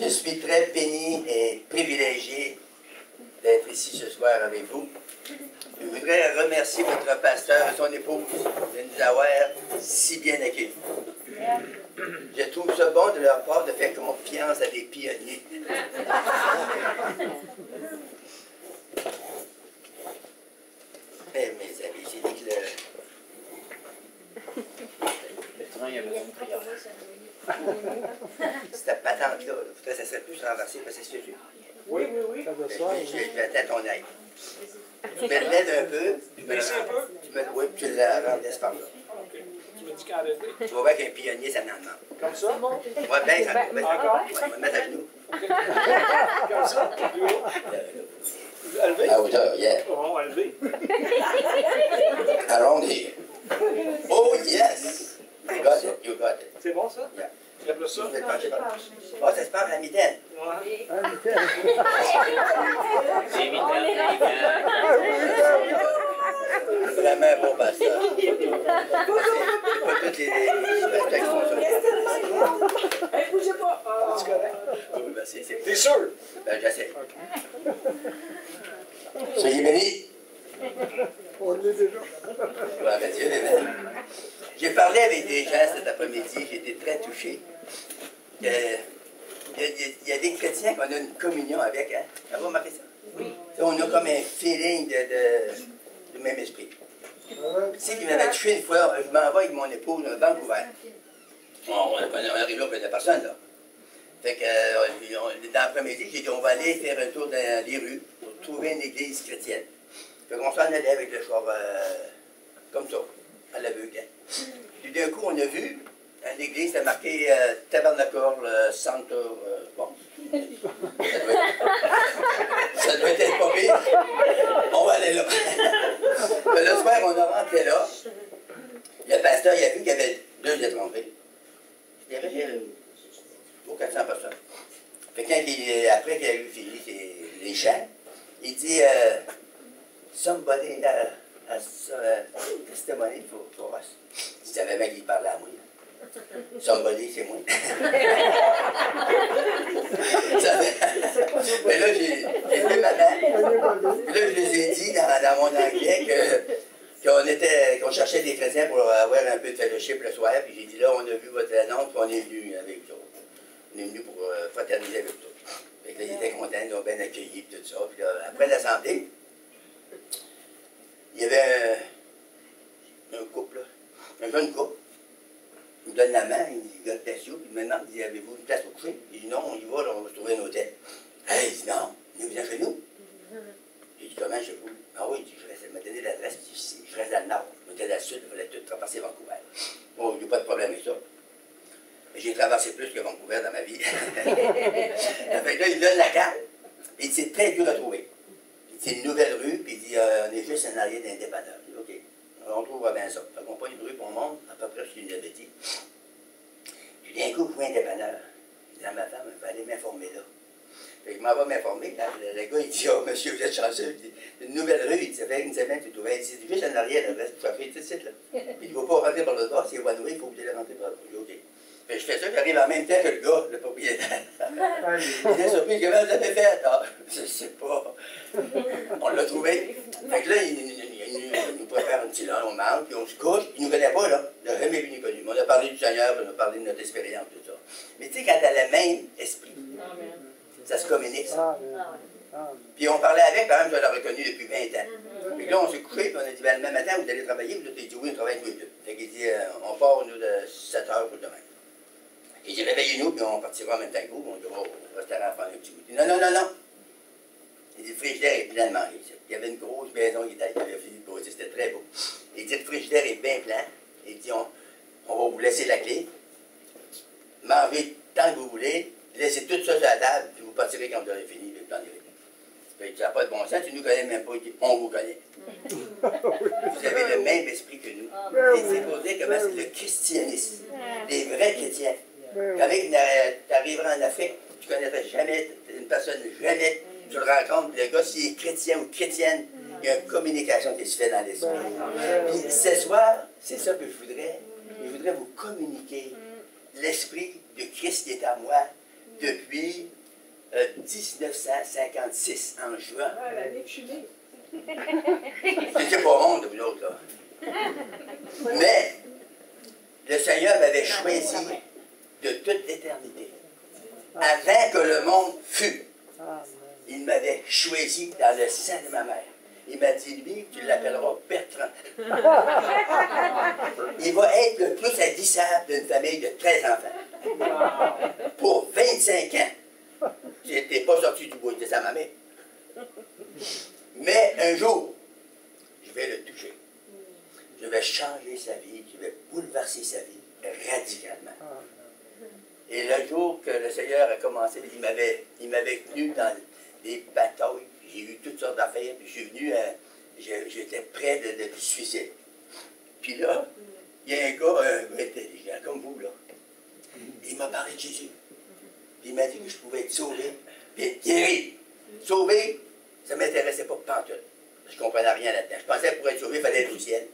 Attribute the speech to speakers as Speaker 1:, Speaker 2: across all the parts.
Speaker 1: Je suis très béni et privilégié d'être ici ce soir avec vous. Je voudrais remercier votre pasteur et son épouse de nous avoir si bien accueillis. Je trouve ça bon de leur part de faire confiance à des pionniers. Eh, mes amis, j'ai dit que cette patente-là, ça serait plus renversé parce que c'est sûr.
Speaker 2: Oui. Ça doit se faire.
Speaker 1: Je vais attendre ton aide. Tu me lèves un peu. Oui, tu la renverses par là.
Speaker 2: Tu me dis qu'à lever.
Speaker 1: Tu vas voir qu'un pionnier, ça n'en demande.
Speaker 2: Comme ça?
Speaker 1: Ouais, bien, ça va.
Speaker 2: Encore?
Speaker 1: On va me mettre à genoux.
Speaker 2: Comme ça? Plus haut? À lever?
Speaker 1: À hauteur, yeah.
Speaker 2: Oh, à lever.
Speaker 1: Around here. Oh, yes. You got it, you got it.
Speaker 2: C'est bon, ça?
Speaker 1: Yeah.
Speaker 2: Et après ça?
Speaker 1: Vous êtes penché par là. Oh, ça se passe à la mitaine.
Speaker 2: Ouais.
Speaker 1: Vraiment bon pasteur. Pas toutes les pasteurs qui font ça.
Speaker 3: Bougez pas.
Speaker 2: C'est correct?
Speaker 1: Oui, ben, c'est...
Speaker 2: T'es sûr?
Speaker 1: Ben, j'essaie. Soyez bénis.
Speaker 2: On l'est déjà.
Speaker 1: Ouais, ben, Dieu les bénisse. J'ai parlé avec des gens cet après-midi, j'ai été très touché. Il y a des chrétiens qu'on a une communion avec, hein? Avez-vous remarqué ça? Oui. On a comme un feeling de même esprit. Tu sais qu'il m'avait touché une fois, je m'en vais avec mon épouse à Vancouver. On arrive là, plein de personnes, là. Fait que, dans l'après-midi, j'ai dit, on va aller faire un tour dans les rues pour trouver une église chrétienne. Fait qu'on s'en allait avec le char, comme ça, à l'aveugle. Puis d'un coup, on a vu, à l'église, c'était marqué Tabernacle Center. Bon. Ça devait être pas pire. On va aller là. Le soir, on a rentré là. Le pasteur, il a vu qu'il y avait 2 étrangers. Il y avait 400 personnes. Fait que après qu'il a eu fini les chants, il dit Somebody has testimony for us. Il savait bien qu'il parlait à moi. Somebody, c'est moi. Mais là, j'ai vu maman. Puis là, je les ai dit dans mon anglais qu'on cherchait des chrétiens pour avoir un peu de fellowship le soir. Puis j'ai dit là, on a vu votre annonce, puis on est venu avec vous autres. On est venu pour fraterniser avec vous autres. Fait que là, ils étaient contents, ils ont bien accueilli, tout ça. Puis là, après l'assemblée, il y avait un couple, là, un jeune couple. Il me donne la main, il dit, God bless you, puis il me demande, il dit, avez-vous une place pour coucher? Il dit, non, on y va, là, on va se trouver un hôtel. Hey, il dit, non, viens chez nous. J'ai dit, comment chez vous? Ah oui, il m'a donné l'adresse, je reste dans le nord. On était dans le sud, il fallait tout traverser Vancouver. Bon, il n'y a pas de problème avec ça. Mais j'ai traversé plus que Vancouver dans ma vie. Fait que là, il donne la carte, et il dit, c'est très dur à trouver. C'est une nouvelle rue, puis il dit, on est juste en arrière d'un dépanneur. OK. Alors, on trouvera bien ça. Fait qu'on pas une rue pour le monde, à peu près ce qu'il avait dit. Puis d'un coup, je vois un dépanneur. Il dit à ma femme, il va aller m'informer là. Fait que je m'en vais m'informer. Le gars, il dit, oh, monsieur, vous êtes chanceux. Il dit, une nouvelle rue, il dit, ça fait une semaine que tu trouvais. Il dit, juste en arrière, le reste, tu as fait tout de suite, là. Puis il ne va pas rentrer par le droit, c'est one way, il faut que vous allez rentrer par le droit. OK. Fait que je fais ça, j'arrive en même temps que le gars, le propriétaire. Il est surpris, comment vous avez fait? Ah, je sais pas. On l'a trouvé. Fait que là, il nous prépare un petit lunch, on mange, puis on se couche. Il ne nous connaît pas, là. Il n'a jamais vu ni connu. On a parlé du Seigneur, on a parlé de notre expérience, tout ça. Mais tu sais, quand tu as le même esprit, ça se communique, ça. Puis on parlait avec, par exemple, je l'ai reconnu depuis 20 ans. Puis là, on s'est couché, puis on a dit, ben, le même matin, vous allez travailler? Puis là, tu as dit, oui, on travaille tous les deux. Fait qu'il dit, on part, nous, de 7 heures pour demain. Il dit, réveillez-nous, puis on partira en même temps que vous, on ira au restaurant prendre un petit goûter. Non. Il dit, le frigidaire est plein de manger. Il y avait une grosse maison qui avait fini de poser, c'était très beau. Il dit, le frigidaire est bien plein. Il dit, on va vous laisser la clé. Mangez tant que vous voulez, laissez tout ça sur la table, puis vous partirez quand vous aurez fini, puis le plan d'arrêter. Il dit, ça n'a pas de bon sens, tu ne nous connais même pas, il dit, on vous connaît. Vous avez le même esprit que nous. Et c'est pour dire comment c'est le christianisme. Les vrais chrétiens. Quand tu arriveras en Afrique, tu ne connaîtras jamais une personne, jamais tu le rencontres, le gars, s'il est chrétien ou chrétienne, il y a une communication qui se fait dans l'esprit. Puis ce soir, c'est ça que je voudrais. Je voudrais vous communiquer l'esprit de Christ qui est en moi, depuis 1956, en juin.
Speaker 3: Ah, l'année que je suis née.
Speaker 1: C'était pas honte, vous autres, là. Mais le Seigneur m'avait choisi de toute l'éternité. Avant que le monde fût, il m'avait choisi dans le sein de ma mère. Il m'a dit, lui, tu l'appelleras Bertrand. Il va être le plus haïssable d'une famille de 13 enfants. Pour 25 ans. J'étais pas sorti du bois, il disait ça à ma mère. Mais un jour, je vais le toucher. Je vais changer sa vie, je vais bouleverser sa vie radicalement. Et le jour que le Seigneur a commencé, il m'avait tenu dans des batailles. J'ai eu toutes sortes d'affaires, puis je suis venu, j'étais près de suicide. Puis là, il y a un gars intelligent, comme vous, là. Il m'a parlé de Jésus. Il m'a dit que je pouvais être sauvé, puis être guéri. Sauvé, ça ne m'intéressait pas pantoute. Je ne comprenais rien là-dedans. Je pensais que pour être sauvé, il fallait être au ciel.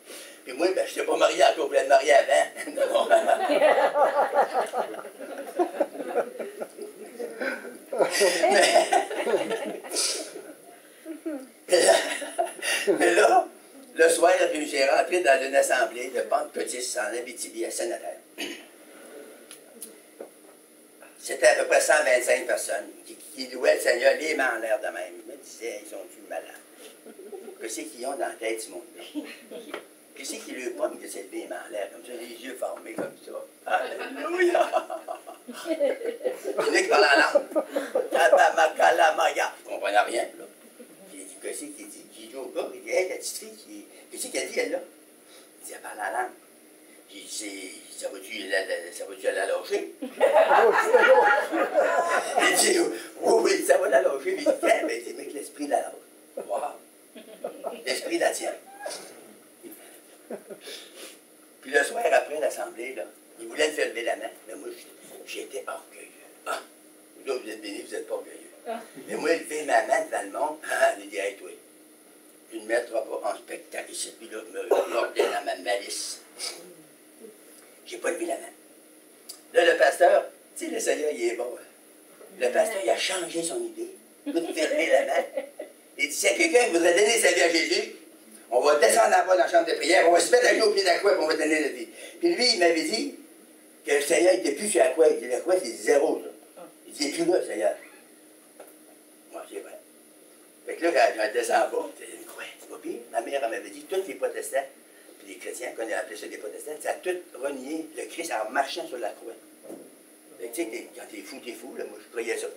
Speaker 1: Puis moi, ben, je n'étais pas marié encore, je voulais me marier avant. Mais là, le soir, j'ai rentré dans une assemblée de pentecôtistes en Abitibi, à Saint-Nazaire. C'était à peu près 125 personnes qui louaient le Seigneur les mains en l'air de même. Ils me disaient, ils sont-tu malades? Qu'est-ce qu'ils ont dans la tête, ce monde-là? Qu'est-ce qui lui pomme que c'est les mains en l'air, comme ça, les yeux formés comme ça? Alléluia! Il y en a qui parlent en langue. Je ne comprenais rien, là. J'ai dit, qu'est-ce qu'il dit? J'ai dit au gars, il dit, hey, la petite fille, qu'est-ce qu'elle dit, elle, là? Il dit, elle parle en langue. J'ai dit, ça va-tu la lâcher? Il dit, oui, ça va la lâcher. Mais il dit, ben, il dit, mais que l'esprit la lâche. Wow! L'esprit la tient. Puis le soir après l'assemblée, là, il voulait me faire lever la main, mais moi, j'étais orgueilleux. Ah! Vous autres, vous êtes bénis, vous n'êtes pas orgueilleux. Mais moi, lever ma main devant le monde, il dit, hey, toi, tu ne mettras pas en spectacle ici, puis là, je me mordais dans ma malice. J'ai pas levé la main. Là, le pasteur, tu sais, le Seigneur, il est bon. Hein? Le pasteur, il a changé son idée. Tout fermer la main. Il dit, si quelqu'un voudrait donner sa vie à Jésus, on va descendre en bas dans la chambre de prière, on va se mettre à genoux au pied de la croix, et on va donner notre vie. Puis lui, il m'avait dit que le Seigneur n'était plus sur la croix. Il dit, la croix, c'est zéro, ça. Il dit, il n'est plus là, le Seigneur. Moi, c'est vrai. Fait que là, quand je descends en bas, c'est une croix, c'est pas pire. Ma mère, elle m'avait dit, tous les protestants, puis les chrétiens, qu'on a appelé ça des protestants, ça a tout renié le Christ en marchant sur la croix. Fait que tu sais, quand t'es fou, là, moi, je croyais ça.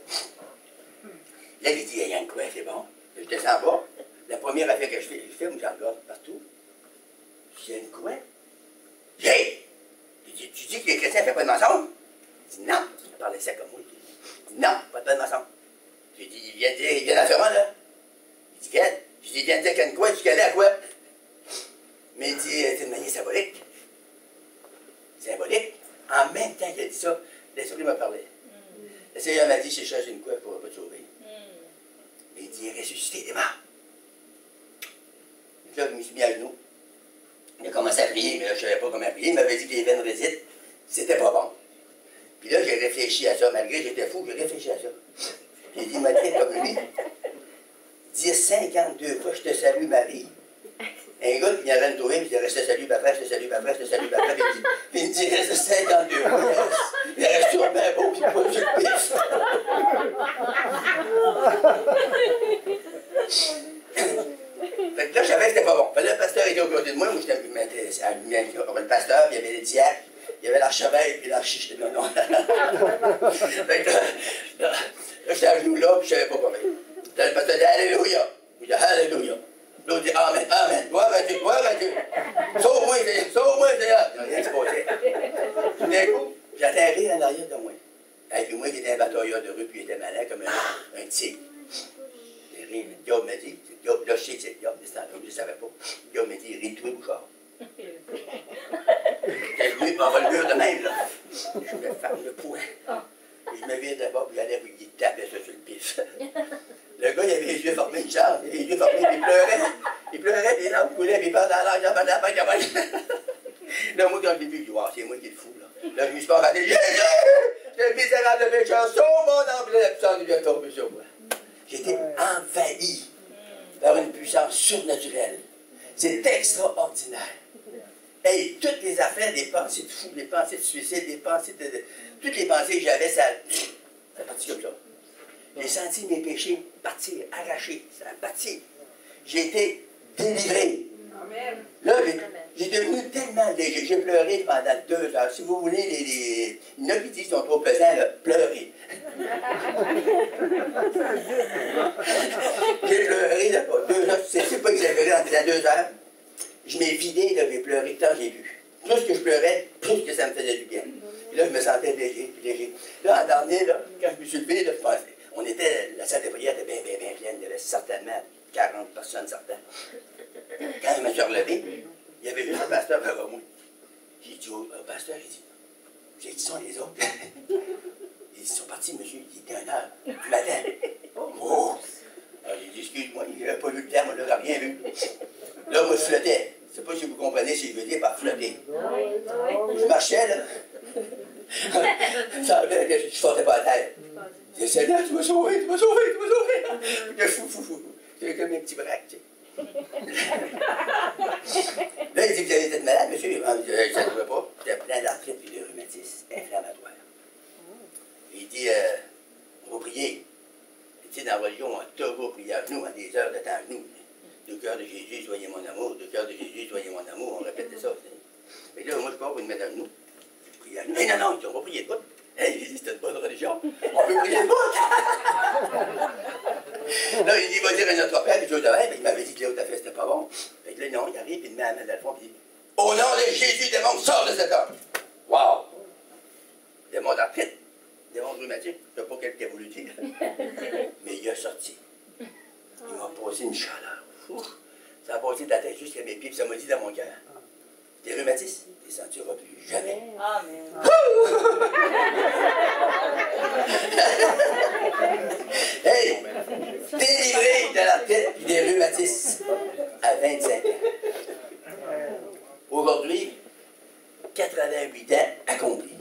Speaker 1: Là, il dit, il y a une croix, c'est bon. Je descends en bas. La première affaire que je fais, moi, j'en regarde partout. Il y a une croix. Hey! Tu dis que les chrétiens ne font pas de mensonge? Il dit, non. Il parlait ça comme moi. Il dit, non, pas de mensonge. J'ai dit, il vient d'en faire un, là. Il dit, quelle? J'ai dit, il vient de dire qu'il y a une croix, tu connais à quoi? Mais il dit, c'est une manière symbolique. Symbolique. En même temps qu'il a dit ça, l'Esprit m'a parlé. Le Seigneur m'a dit, je cherche une croix pour ne pas te sauver. Mais il dit, il est ressuscité des morts. Donc là, je me suis mis à genoux. Il a commencé à prier, mais là, je ne savais pas comment prier. Il m'avait dit que les veines résident. C'était pas bon. Puis là, j'ai réfléchi à ça. Malgré que j'étais fou, j'ai réfléchi à ça. J'ai dit, ma tête comme lui, dire 52 fois, je te salue, Marie. Un gars qui vient de trouver, puis il dit, je te salue, papa, je te salue, papa, je te salue, papa. Puis il me dit, reste 52 fois. Il reste toujours bien beau, puis pas sur le pif. Fait que là, je savais que c'était pas bon. Fait que là, le pasteur était au côté de moi, moi j'étais le pasteur, puis il y avait les diacres, il y avait l'archevêque, puis l'archichette. Non, non. Fait que là, j'étais à genoux là, puis je savais pas quoi faire. Là, le pasteur dit Alléluia. Il dit Alléluia. L'autre dit Amen, Amen. Gloire à Dieu, gloire à Dieu. Sauve-moi, Seigneur. Il n'y a rien qui se passait. Tout d'un coup, j'atterris en arrière de moi. Et puis moi qui étais un batailleur de rue, puis il était malin comme un tigre. Le diable m'a dit, là je sais que c'est le diable, mais c'est je ne savais pas. Le diable m'a dit, ris-toi, Bouchard. J'étais venu m'en relever de même, là. Je me ferme le poing. Et je me vire d'abord, puis j'allais, puis il tapait ça sur le pif. Le gars, il avait les yeux formés, une chance, il avait les yeux formés, puis il pleurait. Il pleurait, puis les larmes coulaient, puis il parlait dans l'air, là, moi, quand je l'ai vu, je dis, wow, c'est moi qui est le fou, là. Là, je me suis pas raté, Jésus! Le misérable pécheur, sauve mon puis là, la puissance de Dieu est tombée sur moi. J'étais envahi par une puissance surnaturelle. C'est extraordinaire. Et toutes les affaires, des pensées de fou, des pensées de suicide, des pensées de toutes les pensées que j'avais, ça a parti comme ça. J'ai senti mes péchés partir, arracher, ça a parti. J'ai été délivré.
Speaker 3: Amen.
Speaker 1: Là, j'ai devenu tellement léger. J'ai pleuré pendant 2 heures. Si vous voulez, il y en a qui disent qu'ils sont trop pesants, là, pleurez. J'ai pleuré là, 2 heures. C'est pas exagéré en disant 2 heures. Je m'ai vidé, là, j'ai pleuré tant j'ai vu. Plus que je pleurais, plus que ça me faisait du bien. Puis là, je me sentais léger, léger. Là, en dernier, là, quand je me suis levé, là, je pensais, la salle de prière était bien pleine. Il y avait certainement 40 personnes, certaines. Quand je me suis relevé, il y avait juste un pasteur devant moi. J'ai dit au pasteur, j'ai dit, qui sont les autres? Ils sont partis, monsieur. Il était 1h du matin. Oh! Alors, j'ai dit, excuse-moi, il n'avait pas vu le terme, on n'aurait rien vu. Là, moi, je flottais. Je ne sais pas si vous comprenez ce que je veux dire par flotter. Je marchais, là. Je ne sortais pas à terre. Je disais, Seigneur, tu m'as sauvé, tu m'as sauvé, tu m'as sauvé. Puis là, fou. C'était comme un petit braque, tu sais. Là, il dit, vous avez été malade, monsieur? Je ne savais pas. J'avais plein d'arthrite et de rhumatisme inflammatoire. Il dit, on va prier. Tu sais, dans la religion, on a toujours prié à genoux, à des heures de temps à genoux. De cœur de Jésus, soyez mon amour. De cœur de Jésus, soyez mon amour. On répétait ça. Mais là, moi, je pars pour me mettre à genoux. Je prie à genoux. Mais non, on va prier de bout. Hey, j'ai dit, c'est une bonne religion. On peut prier de bout. Là, il dit, va dire à notre père, puis je dis, il m'avait dit que là où t'as fait, c'était pas bon. Fait que là, non, il arrive, puis il me met à la main dans le fond, puis il dit, au nom de Jésus, démon, sors de cet homme. Wow! Démon d'arthrite, démon de rhumatique, je ne sais pas quel qu'il a voulu dire. Mais il a sorti. Il m'a posé une chaleur. Ça a passé de la tête jusqu'à mes pieds, puis ça m'a dit dans mon cœur, tes rhumatismes, tu ne les sentiras plus jamais.
Speaker 3: Amen.
Speaker 1: Hey! Délivré de la tête et des rhumatismes à 25 ans. Aujourd'hui, 88 ans accomplis.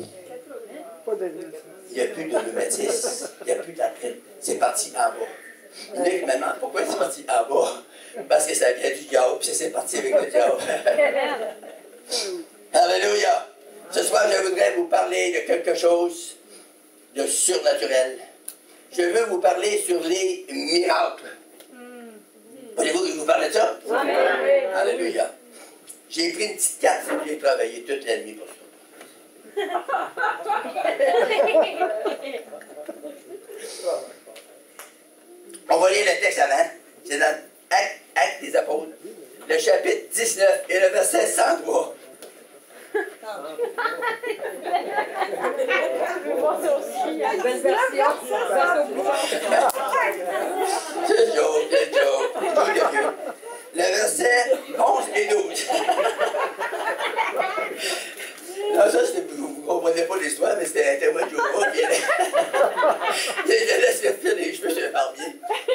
Speaker 1: Il n'y a plus de rhumatisme, il n'y a plus d'arthrite. C'est parti en bas. Il y en a qui me demandent pourquoi c'est parti en bas. Parce que ça vient du diable, puis c'est parti avec le diable. Alléluia! Ce soir, je voudrais vous parler de quelque chose de surnaturel. Je veux vous parler sur les miracles. Voulez-vous que je vous parle de ça?
Speaker 3: Amen.
Speaker 1: Alléluia. J'ai pris une petite carte, j'ai travaillé toute la nuit pour ça. On va lire le texte avant. C'est dans Actes des Apôtres, le chapitre 19 et le verset 103. C'est joke. Le verset 11 et 12. Non, ça, vous ne comprenez pas l'histoire, mais c'était un témoin de Jéhovah qui allait se faire les cheveux chez un barbier.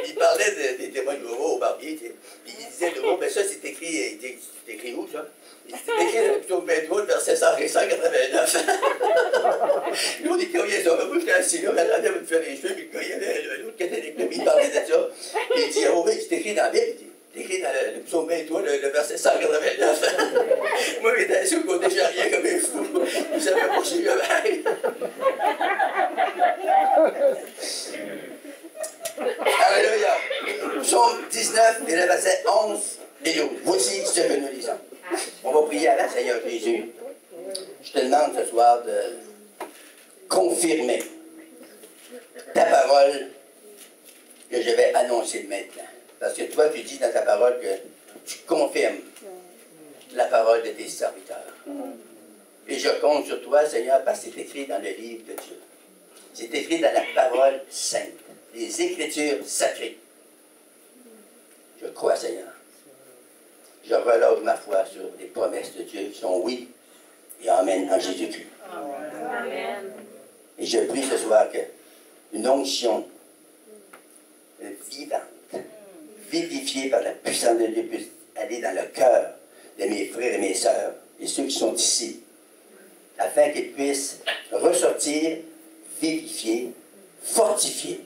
Speaker 1: Il parlait des témoins de Jéhovah au barbier. Puis il disait, ben ça, c'est écrit, c'est écrit où, ça? C'est écrit dans le psaume 23, verset 189. Nous, on dit, quand il y a ça, moi, j'étais assis là, j'attendais à me faire les cheveux, puis quand il y avait l'autre catholique, il parlait de ça. Et il dit, oh oui, c'est écrit dans la Bible. C'est écrit dans le psaume 23, le verset 189. Moi, j'étais assis au côté, j'ai rien comme un fou. Je ne savais pas si je vais. Alléluia. Psaume 19 et le verset 11 et 12. Voici ce que nous lisons. On va prier avant, Seigneur Jésus. Je te demande ce soir de confirmer ta parole que je vais annoncer maintenant. Parce que toi, tu dis dans ta parole que tu confirmes la parole de tes serviteurs. Et je compte sur toi, Seigneur, parce que c'est écrit dans le livre de Dieu. C'est écrit dans la parole sainte, les Écritures sacrées. Je crois, Seigneur. Je relâche ma foi sur les promesses de Dieu qui sont oui et amen en Jésus-Christ.
Speaker 3: Amen.
Speaker 1: Et je prie ce soir qu'une onction vivante, vivifiée par la puissance de Dieu, puisse aller dans le cœur de mes frères et mes sœurs et ceux qui sont ici, afin qu'ils puissent ressortir vivifiés, fortifié,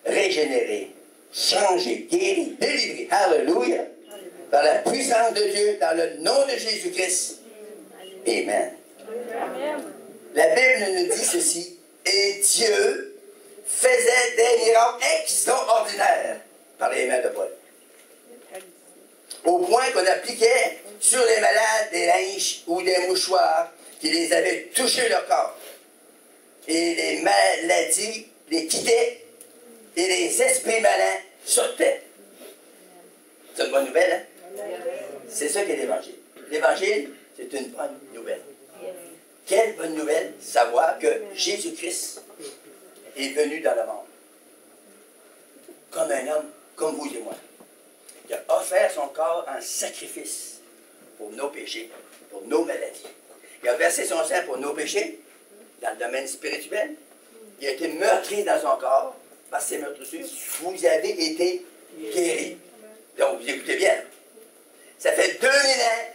Speaker 1: régénéré, changé, guéri, délivré. Alléluia. Par la puissance de Dieu, dans le nom de Jésus-Christ. Amen. La Bible nous dit ceci. Et Dieu faisait des miracles extraordinaires par les mains de Paul. Au point qu'on appliquait sur les malades des linges ou des mouchoirs qui les avaient touchés leur corps. Et les maladies les quittaient et les esprits malins sortaient. C'est une bonne nouvelle, hein? C'est ça qu'est l'Évangile. L'Évangile, c'est une bonne nouvelle. Quelle bonne nouvelle, savoir que Jésus-Christ est venu dans le monde. Comme un homme, comme vous et moi. Il a offert son corps en sacrifice pour nos péchés, pour nos maladies. Il a versé son sang pour nos péchés, dans le domaine spirituel. Il a été meurtri dans son corps, par ses meurtrissures. Vous avez été guéris. Donc, vous écoutez bien. Ça fait 2000 ans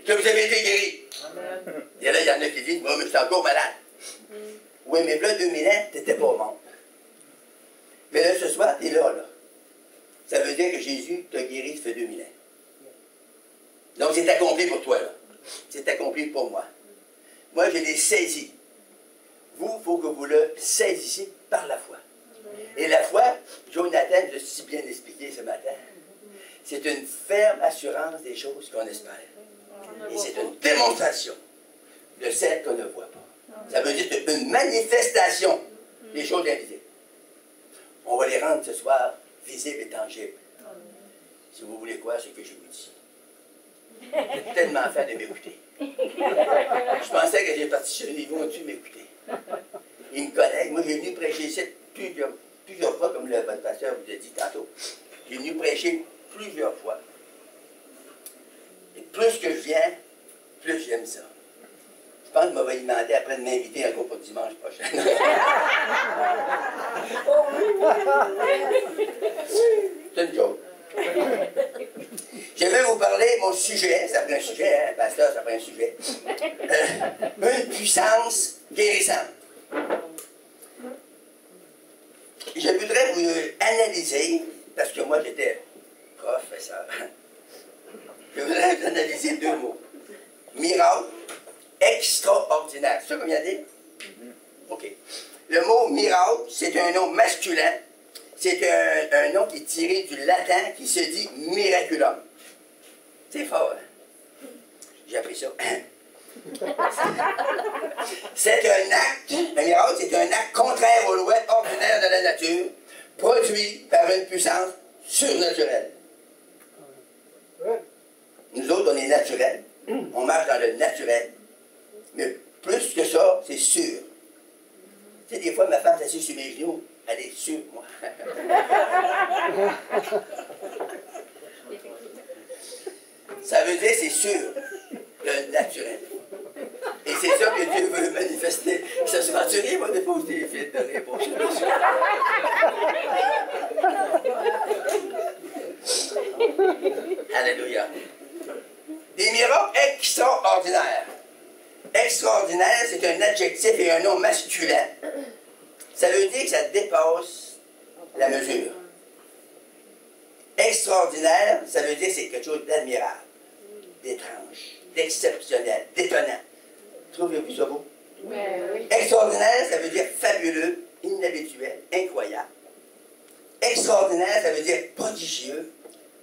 Speaker 1: que vous avez été guéris. Et là, il y en a qui disent, moi, mais je suis encore malade. Oui, mais là, 2000 ans, tu n'étais pas au monde. Mais là, ce soir, tu es là. Ça veut dire que Jésus t'a guéri, ça fait 2000 ans. Donc, c'est accompli pour toi, là. C'est accompli pour moi. Moi, je l'ai saisi. Vous, il faut que vous le saisissiez par la foi. Et la foi, Jonathan l'a si bien expliqué ce matin, c'est une ferme assurance des choses qu'on espère. Et c'est une démonstration de celles qu'on ne voit pas. Ça veut dire une manifestation des choses invisibles. On va les rendre ce soir visibles et tangibles. Si vous voulez quoi, c'est que je vous dis. J'ai tellement fait de m'écouter. Je pensais que j'ai parti sur le niveau au-dessus de m'écouter. Ils me connaissent. Moi, j'ai venu prêcher ici plusieurs fois, comme votre pasteur vous a dit tantôt. J'ai venu prêcher plusieurs fois. Et plus que je viens, plus j'aime ça. Je pense que je vais demander après de m'inviter encore pour dimanche prochain. C'est une joke. Je vais vous parler, mon sujet, ça prend un sujet, hein, pasteur, ça prend un sujet. Une puissance guérissante. Je voudrais vous analyser, parce que moi j'étais professeur, je voudrais vous analyser deux mots. Miracle, extraordinaire. C'est ça qu'on vient de dire? OK. Le mot miracle, c'est un nom masculin. C'est un nom qui est tiré du latin qui se dit miraculum. C'est fort, hein? J'ai appris ça. C'est un acte, un miracle, c'est un acte contraire aux lois ordinaires de la nature, produit par une puissance surnaturelle. Nous autres, on est naturels. On marche dans le naturel. Mais plus que ça, c'est sûr. Tu sais, des fois, ma femme s'assied sur mes genoux, elle est sûre, moi. Ça veut dire, c'est sûr, le naturel. Et c'est ça que Dieu veut manifester. Ça se rassure, moi, des fois, des fils de réponse. Alléluia. Des miracles extraordinaires. Extraordinaire, c'est un adjectif et un nom masculin. Ça veut dire que ça dépasse la mesure. Extraordinaire, ça veut dire que c'est quelque chose d'admirable, d'étrange, d'exceptionnel, d'étonnant. Trouvez-vous ça beau?
Speaker 3: Oui.
Speaker 1: Extraordinaire, ça veut dire fabuleux, inhabituel, incroyable. Extraordinaire, ça veut dire prodigieux,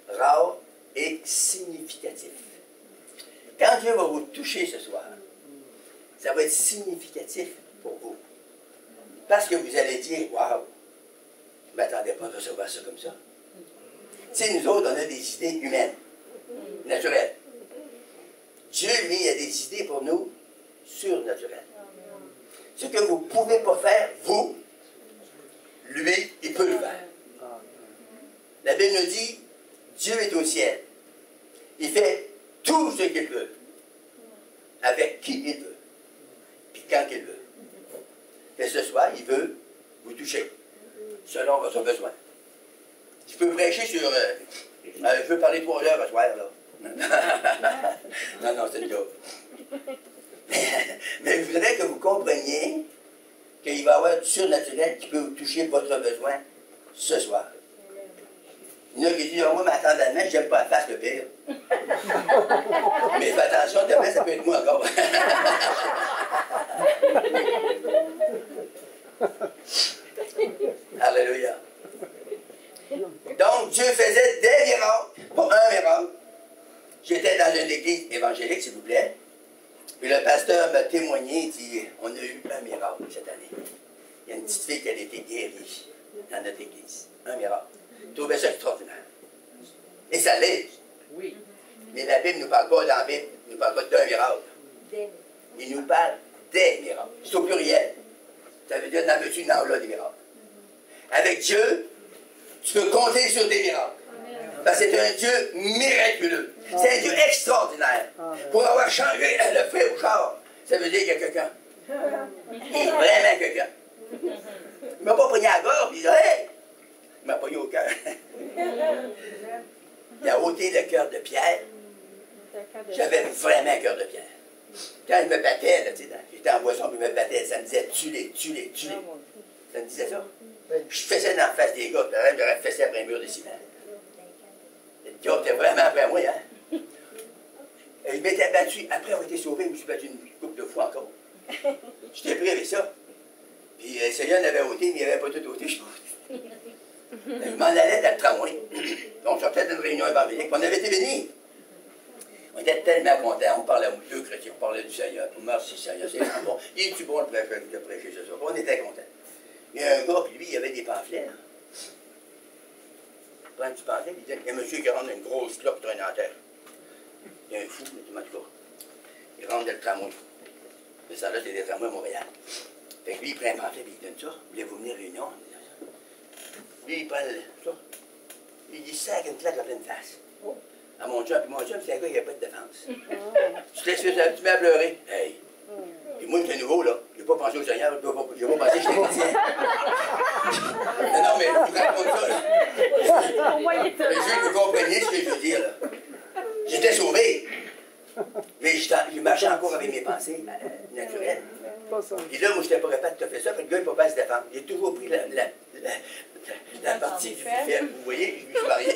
Speaker 1: rare et significatif. Quand Dieu va vous toucher ce soir, ça va être significatif pour vous. Parce que vous allez dire, waouh, je ne m'attendais pas à recevoir ça comme ça. Tu sais, nous autres, on a des idées humaines, naturelles. Dieu, lui, a des idées pour nous surnaturelles. Ce que vous ne pouvez pas faire, vous, lui, il peut le faire. La Bible nous dit, Dieu est au ciel. Il fait tout ce qu'il veut, avec qui il veut, puis quand il veut. Mais ce soir, il veut vous toucher, selon votre besoin. Je peux prêcher sur... je veux parler 3 heures ce soir, là. Non, c'est une joke. Mais je voudrais que vous compreniez qu'il va y avoir du surnaturel qui peut vous toucher votre besoin ce soir. Il y en a qui disent, oh, moi, ma tante demain, j'aime pas la face le pire. Mais fais attention, demain, ça peut être moi encore. Alléluia. Donc, Dieu faisait des miracles, pas un miracle. J'étais dans une église évangélique, s'il vous plaît. Puis le pasteur m'a témoigné, il dit, on a eu un miracle cette année. Il y a une petite fille qui a été guérie dans notre église. Un miracle. Je trouvais ça extraordinaire. Et ça l'est.
Speaker 2: Oui.
Speaker 1: Mais la Bible ne nous parle pas, dans la Bible, ne nous parle pas d'un miracle. Il nous parle des miracles. C'est au pluriel. Ça veut dire, dans le dessus, dans là, des miracles. Avec Dieu, tu peux compter sur des miracles. Parce que c'est un Dieu miraculeux. C'est un Dieu extraordinaire. Pour avoir changé le feu au char, ça veut dire qu'il y a quelqu'un. Il est vraiment quelqu'un. Il ne m'a pas pogné à la gorge, il dit, hey! Il m'a pogné au cœur. Il a ôté le cœur de Pierre. J'avais vraiment un cœur de Pierre. Quand il me battait, là, j'étais en boisson, puis il me battait, ça me disait, tue-les, tue-les, tue-les. Ça me disait ça. Je faisais dans la face des gars, puis j'aurais fessé après un mur de ciment. Le gars était vraiment après moi, hein. Et je m'étais battu, après avoir été sauvé, je me suis battu une couple de fois encore. J'étais pris avec ça. Puis le Seigneur l'avait ôté, mais il n'avait pas tout ôté, je pense. Je m'en allais dans le tramway. On sortait d'une réunion évangélique, on avait été bénis. On était tellement contents, on parlait aux deux chrétiens, on parlait du Seigneur. Merci Seigneur, c'est bon. Il est-tu bon de prêcher ce soir? On était contents. Il y a un gars, puis lui, il avait des pamphlets. Il prend du pamphlet, puis il dit, il y a un monsieur qui rentre dans une grosse clope traînée en terre. Il y a un fou, mais en tout cas. Il rentre dans le tramway. Mais ça là, c'est des tramways à Montréal. Fait que lui, il prend un pamphlet, puis il donne ça. Voulez-vous venir à réunion? Lui, il prend ça. Il dit, sac une claque à pleine face. À mon chum, puis mon chum, c'est un gars, il n'y a pas de défense. Tu te laisses faire, tu mets à pleurer. Hey! Et moi, j'étais nouveau, là. Je n'ai pas pensé au Seigneur, je n'ai pas pensé que j'étais chrétien. Non, mais je vous raconte ça, là. Mais je veux que vous compreniez ce que je veux dire, là. J'étais sauvé. Mais je marchais encore avec mes pensées naturelles. Et là, moi, je n'étais pas capable de te faire ça, fait que le gars, il ne peut pas se défendre. J'ai toujours pris la partie du faible. Vous voyez, je me suis marié.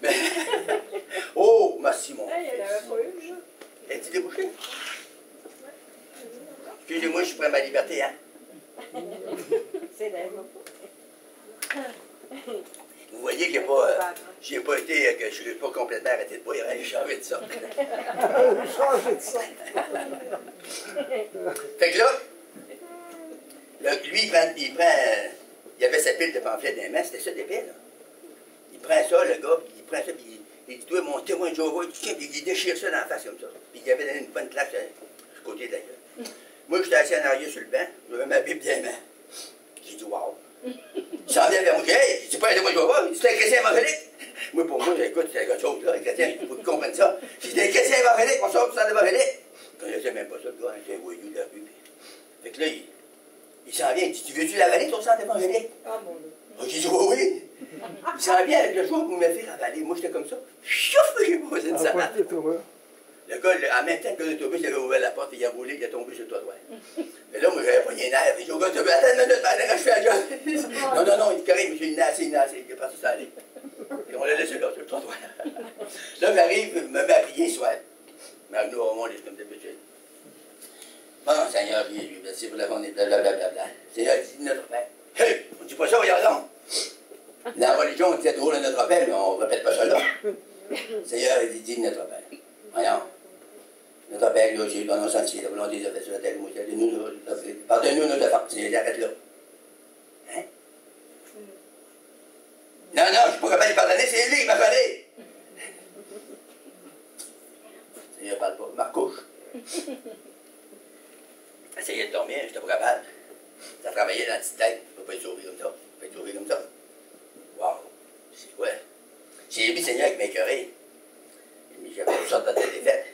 Speaker 1: Mais, oh, merci, mon fils. Es-tu débouché? Excusez-moi, je suis prêt à ma liberté, hein?
Speaker 3: C'est là.
Speaker 1: Vous voyez que j'ai pas été, que je ne suis pas complètement arrêté de boire, j'ai changé de ça.
Speaker 4: Changé de ça.
Speaker 1: Fait que là, lui, il avait sa pile de pamphlets dans les mains, c'était ça l'épée, là. Il prend ça, le gars, puis il prend ça, puis il dit, toi, mon témoin de Jéhovah, il déchire ça dans la face comme ça. Puis il avait donné une bonne claque du côté d'ailleurs. Moi, j'étais assis en arrière sur le banc, j'avais ma Bible dans les mains. J'ai dit, wow. Il s'en vient vers moi, hey, c'est pas un témoin de Jéhovah, c'est un chrétien évangélique. Moi, pour moi, écoute, c'est quelque chose, là, un chrétien, il faut que tu comprennes ça. Si c'est un chrétien évangélique, on sort du centre évangélique. Je connaissais même pas ça, le gars, c'est un voyou de la rue. Fait que là, il s'en vient, il dit, tu veux-tu l'avaler, ton centre évangélique?
Speaker 3: Ah, mon Dieu.
Speaker 1: J'ai dit, oui, oui. Il s'en vient avec le choix pour me faire avaler. Moi, j'étais comme ça. Chouf, j'ai posé une salade. Le gars, en même temps que l'autobus, il avait ouvert la porte, il a roulé, il est tombé sur le trottoir. Mais là, moi, j'avais pas les nerfs. J'ai dit au gars, attends une minute, pendant que je fais la job. Non, il est correct, monsieur, il est assez. Il est parti s'en aller. Et on l'a laissé là, sur le trottoir. Là, j'arrive, me met à prier, soit. Mais nous, on est comme d'habitude. Bon, Seigneur, lui, merci pour la journée, blablabla. Seigneur, il dit notre Père. Hey, on ne dit pas ça, regardons. Dans la religion, on disait drôle à notre Père, mais on ne répète pas ça là. Seigneur, il dit notre Père. Voyons. Notre Père, là, j'ai dans nos sentiers, la volonté de faire sur la terre, pardonne-nous nos offenses. Seigneur, arrête là. Hein? Non, je ne suis pas capable de pardonner, c'est lui qui m'a parlé. Seigneur, ne parle pas, je me recouche. Essayez de dormir, je n'étais pas capable. Ça travaillait dans la petite tête, je ne peux pas être sauvé comme ça. Je peux être sauvé comme ça. Wow! C'est quoi? J'ai vu le Seigneur qui m'écœurait. Mais j'avais toutes sortes de têtes défaites.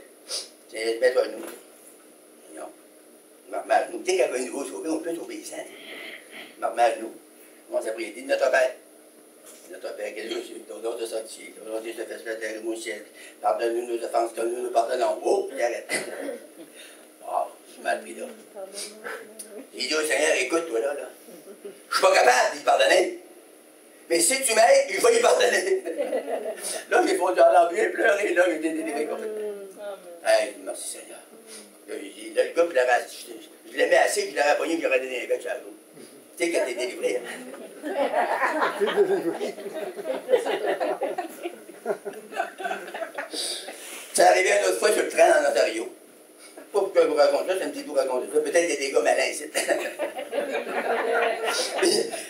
Speaker 1: C'est mets-toi à nous. Non. Je me remets à genoux. Dès qu'il y avait un nouveau sauvé, on peut être obéissant. Je me remets à genoux. On s'est pris, dit notre Père. notre Père qui est aux cieux, ton nom te sanctifie, ton volonté se fasse sur la terre comme au ciel. Pardonne-nous nos offenses comme nous nous pardonnons. Oh, j'arrête. Oh, je suis mal pris là. J'ai dit au Seigneur, écoute-toi là. Je suis pas capable d'y pardonner. Mais si tu m'aides, je vais y pardonner. Là, j'ai fondu en larmes, j'ai pleuré, là, j'ai été délivré complètement. Hey, merci Seigneur. Là, le gars, je l'aimais assez que je l'aurais pogné et que j'aurais donné un bec sur la roue. Tu sais, quand t'es délivré. Hein? Ça arrivait une autre fois sur le train en Ontario. Pas pourquoi je vous raconte ça, c'est un petit vous raconter ça. Peut-être qu'il y a des gars malins ici.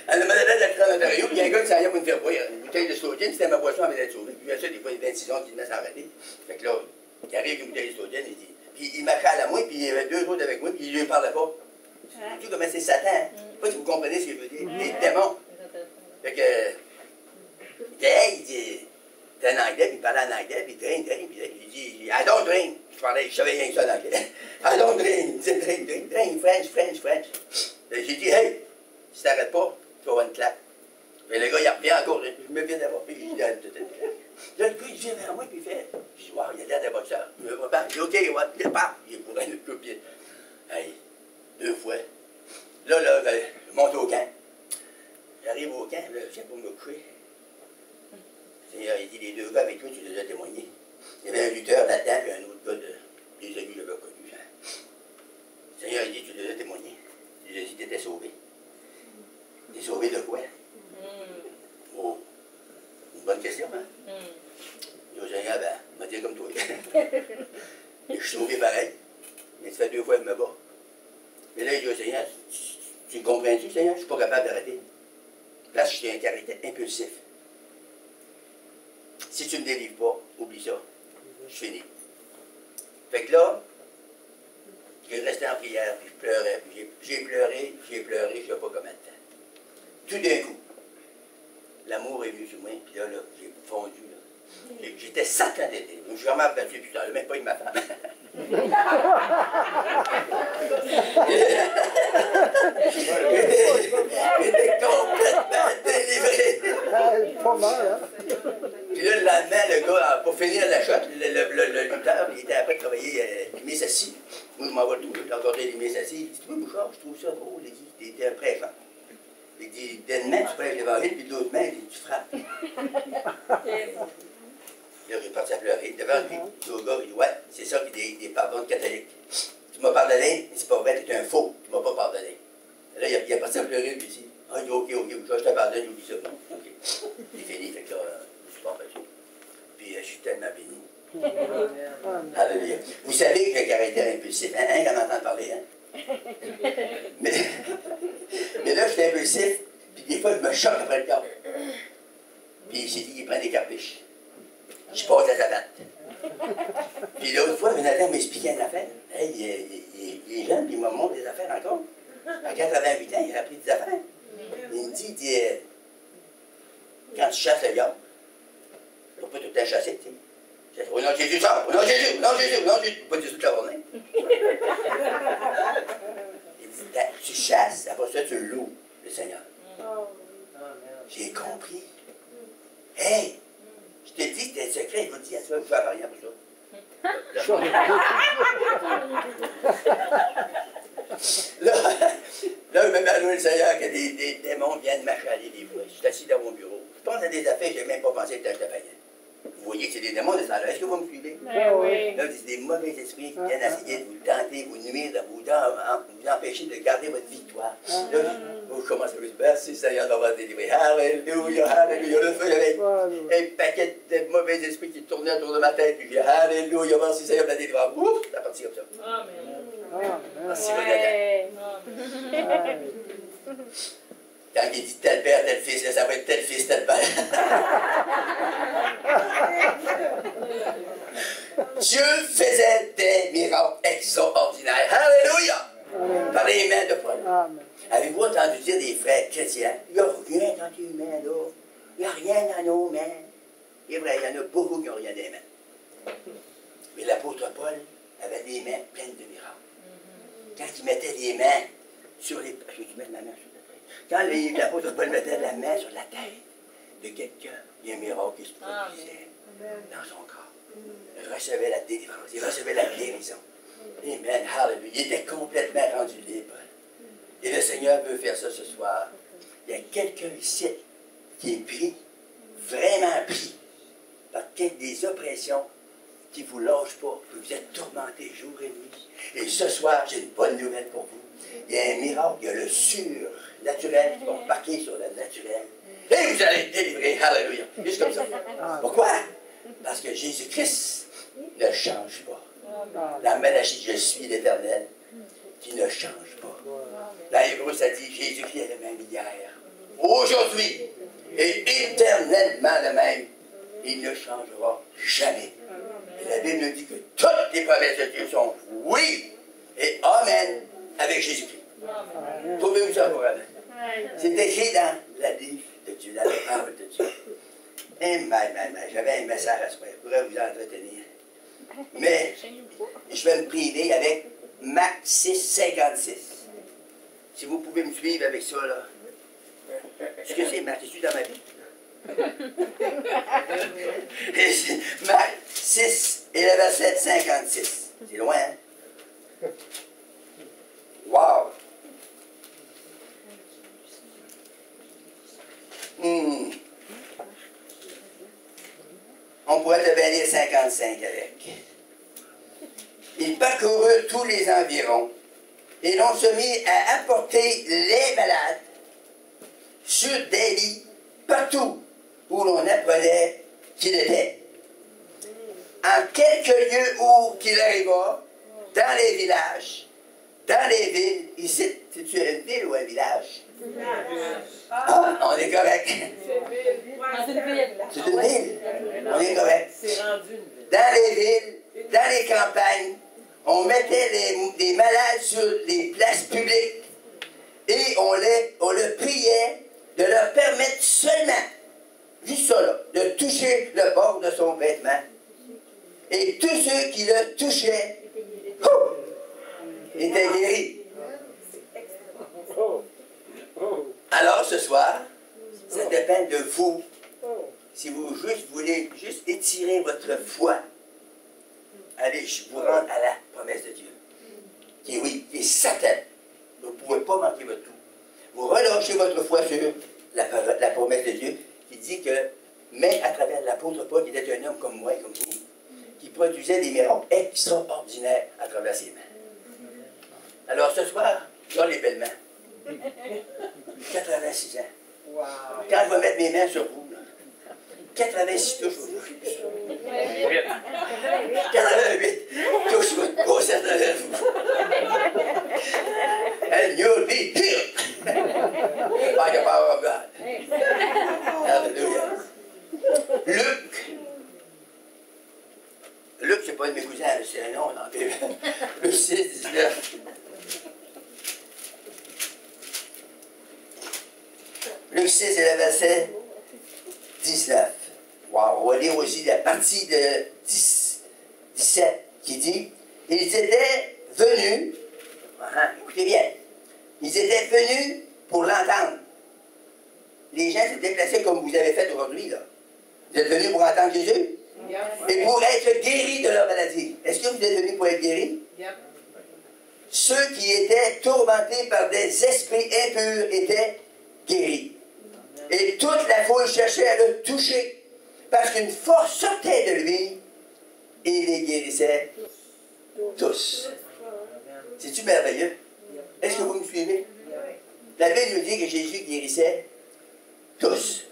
Speaker 1: À la maladie de la train en Ontario, puis il y a un gars qui s'en vient pour me faire boire une bouteille de sodium, c'était ma boisson avec d'être sauvée. Puis il y a ça, des fois, il y a 26 ans qui me met sans arrêter. Fait que là, il arrive avec une bouteille de sodium, il dit. Puis il m'accale à moi, puis il y avait deux autres avec moi, puis il ne lui parlait pas. Tu sais comment c'est Satan. Je ne sais pas si vous comprenez ce que je veux dire. Les démons. Fait que. Il dit. T'es en anglais, puis il parlait en anglais, puis il draine, puis il dit I don't drink. Je savais rien que ça en anglais. I don't drink. Il dit drink, French. J'ai dit, hey, si t'arrêtes pas, tu vas avoir une claque. Et le gars, il revient encore, je me viens d'avoir, puis je lui donne toute une claque. Là, le gars, il vient vers moi, puis il fait, je dis, wow, il a l'air d'un boxeur. Je me vois, je dis, OK, ouais, il part. Il est pour un autre coup de pied. Hey, 2 fois. Là, je monte au camp. J'arrive au camp, là, je viens pour me coucher. Il dit, les 2 gars avec toi, tu les as témoignés. Il y avait un lutteur là-dedans, puis un autre gars des amis que j'avais connus. Le Seigneur, il dit, tu les as témoignés. Il a dit, tu étais sauvé. T'es sauvé de quoi? Oh, une bonne question, hein? Il dit au Seigneur, ben, il m'a dit comme toi. Et je suis sauvé pareil. Mais ça fait 2 fois qu'il me bat. Mais là, il dit au Seigneur, tu me comprends-tu, Seigneur? Je ne suis pas capable d'arrêter. Là, je suis un caractère impulsif. Si tu ne me délivres pas, oublie ça. Je finis. Fait que là, j'ai resté en prière, puis je pleurais, puis j'ai pleuré, je ne sais pas combien de temps. Tout d'un coup, l'amour est venu sur moi, puis là, j'ai fondu. Là. J'étais certain d'être délivré. Je suis vraiment abattu, puis je ne même pas eu ma femme. J'étais complètement délivré.
Speaker 4: Pas mal, hein?
Speaker 1: Puis là, le lendemain, le gars, pour finir la shot, le lutteur, il était après travailler les assis. Moi, je m'en vais le trouver, j'ai regardé les assis. Il dit, oui, Bouchard, je trouve ça drôle. Il dit, t'es un prêcheur. Il dit, d'une main, tu prêches l'évangile, puis de l'autre main, il dit, tu frappes. Là, j'ai parti à pleurer. Devant lui, il dit au gars, il dit, ouais, c'est ça qui est des pardons de catholiques. Tu m'as pardonné, mais c'est pas vrai, t'es un faux, tu m'as pas pardonné. Là, il a parti à pleurer, lui ici. Ah, il dit, ok, Bouchard, je te pardonne, j'oublie ça. Non, ok. C'est fini, fait que là, je suis pas battu. Puis je suis tellement béni. Alléluia. Vous savez que le caractère impulsif, hein, quand on entend parler, hein? mais là, je suis impulsif, puis des fois, je me choque après le corps. Puis il s'est dit qu'il prend des capriches. Je passe à sa date. Puis l'autre fois, Jonathan m'expliquait une affaire. Hey, il est jeune, puis il m'a montré des affaires encore. À 88 ans, il a appris des affaires. Il me dit, quand tu chasses le lion, tu ne peux pas tout le temps chasser, tu sais. Au nom de Jésus, sors! Au nom de Jésus! Au nom de Jésus! Au nom de Jésus! Pas du tout toute la journée. Il dit, tu chasses, après ça, tu loues le Seigneur. J'ai compris. Hey! Je t'ai dit que c'était un secret, il m'a dit, à toi, vous faire rien pour ça. Là, il m'a mis à louer le Seigneur que des démons viennent m'achaler des fois. Je suis assis dans mon bureau. Je pense à des affaires que je n'ai même pas pensé que je payais. Vous voyez que c'est des démons de ça. Est-ce que vous me suivez?
Speaker 3: Oui.
Speaker 1: Là, c'est des mauvais esprits qui viennent essayer de vous tenter, vous nuire, vous empêcher de garder votre victoire. Là, vous commencez à vous dire, merci Seigneur d'avoir délivré. Alléluia, alléluia. Là, j'avais un paquet de mauvais esprits qui tournaient autour de ma tête. Puis je dis, alléluia, merci Seigneur de la délivrer. Ouf, c'est parti comme ça.
Speaker 3: Amen.
Speaker 1: Merci, Jonathan. Quand il dit tel père, tel fils, là, ça va être tel fils, tel père. Dieu faisait des miracles extraordinaires. Alléluia! Par les mains de Paul. Avez-vous entendu dire des frères chrétiens? Il n'y a rien dans tes mains, là. Il n'y a rien dans nos mains. C'est vrai, il y en a beaucoup qui n'ont rien dans les mains. Mais l'apôtre Paul avait des mains pleines de miracles. Quand il mettait les mains sur les... Je vais mettre ma main sur la tête. Quand l'apôtre Paul mettait la main sur la tête de quelqu'un, il y a un miracle qui se produisait dans son corps. Il recevait la délivrance, il recevait la guérison. Amen, hallelujah. Il était complètement rendu libre. Et le Seigneur veut faire ça ce soir. Il y a quelqu'un ici qui est pris, vraiment pris, par des oppressions qui ne vous lâchent pas, que vous êtes tourmentés jour et nuit. Et ce soir, j'ai une bonne nouvelle pour vous. Il y a un miracle, il y a le surnaturel qui va embarquer sur le naturel. Et vous allez être délivrés, hallelujah. Juste comme ça. Pourquoi? Parce que Jésus-Christ ne change pas. Dans Malachie, je suis l'Éternel qui ne change pas. Dans Hébreu, ça dit Jésus-Christ est le même hier, aujourd'hui et éternellement le même. Il ne changera jamais. Et la Bible nous dit que toutes les promesses de Dieu sont oui et amen avec Jésus-Christ. Trouvez-vous ça pour amen? C'est écrit dans la livre de Dieu, dans la parole de Dieu. Et j'avais un message à ce point, je pourrais vous entretenir. Mais je vais me priver avec Marc 6, 56. Si vous pouvez me suivre avec ça, là. Ce que c'est, Marc, c'est-tu dans ma vie? Marc 6 et le verset 56. C'est loin, hein? Wow! On pourrait te venir 55 avec. Il parcourut tous les environs et l'on se mit à apporter les malades sur des lits partout où l'on apprenait qu'il était. En quelques lieux où qu'il arriva, dans les villages, dans les villes, ici, c'est-tu une ville ou un village? Ah, on est correct.
Speaker 3: C'est une ville.
Speaker 1: C'est une ville. On est correct. Dans les villes, dans les campagnes, on mettait des malades sur les places publiques et on le priait de leur permettre seulement, juste ça là, de toucher le bord de son vêtement. Et tous ceux qui le touchaient étaient guéris. Alors ce soir, ça dépend de vous. Si vous voulez juste étirer votre foi, allez, je vous rends à la promesse de Dieu. Qui est certaine. Vous ne pouvez pas manquer votre tout. Vous relâchez votre foi sur la promesse de Dieu qui dit que, même à travers l'apôtre Paul, qui était un homme comme moi et comme vous, qui produisait des miracles extraordinaires à travers ses mains. Alors ce soir, dans les belles mains, 86 ans. Wow. Quand je vais mettre mes mains sur vous, là, 86 touches au vous. 88 touches votre grossesse de vous. And you'll be healed by the power of God. Hallelujah. Luc, c'est pas de mes cousins, c'est un nom, non? Luc 6, 19. Luc 6 et le verset 19. Wow, on va lire aussi la partie de 17 qui dit ils étaient venus, écoutez bien, ils étaient venus pour l'entendre. Les gens se déplaçaient comme vous avez fait aujourd'hui, là. Vous êtes venus pour entendre Jésus? Et pour être guéris de leur maladie. Est-ce que vous êtes venus pour être guéris? Ceux qui étaient tourmentés par des esprits impurs étaient guéris. Et toute la foule cherchait à le toucher, parce qu'une force sortait de lui et les guérissait tous. C'est-tu merveilleux? Est-ce que vous me suivez? La Bible nous dit que Jésus guérissait tous.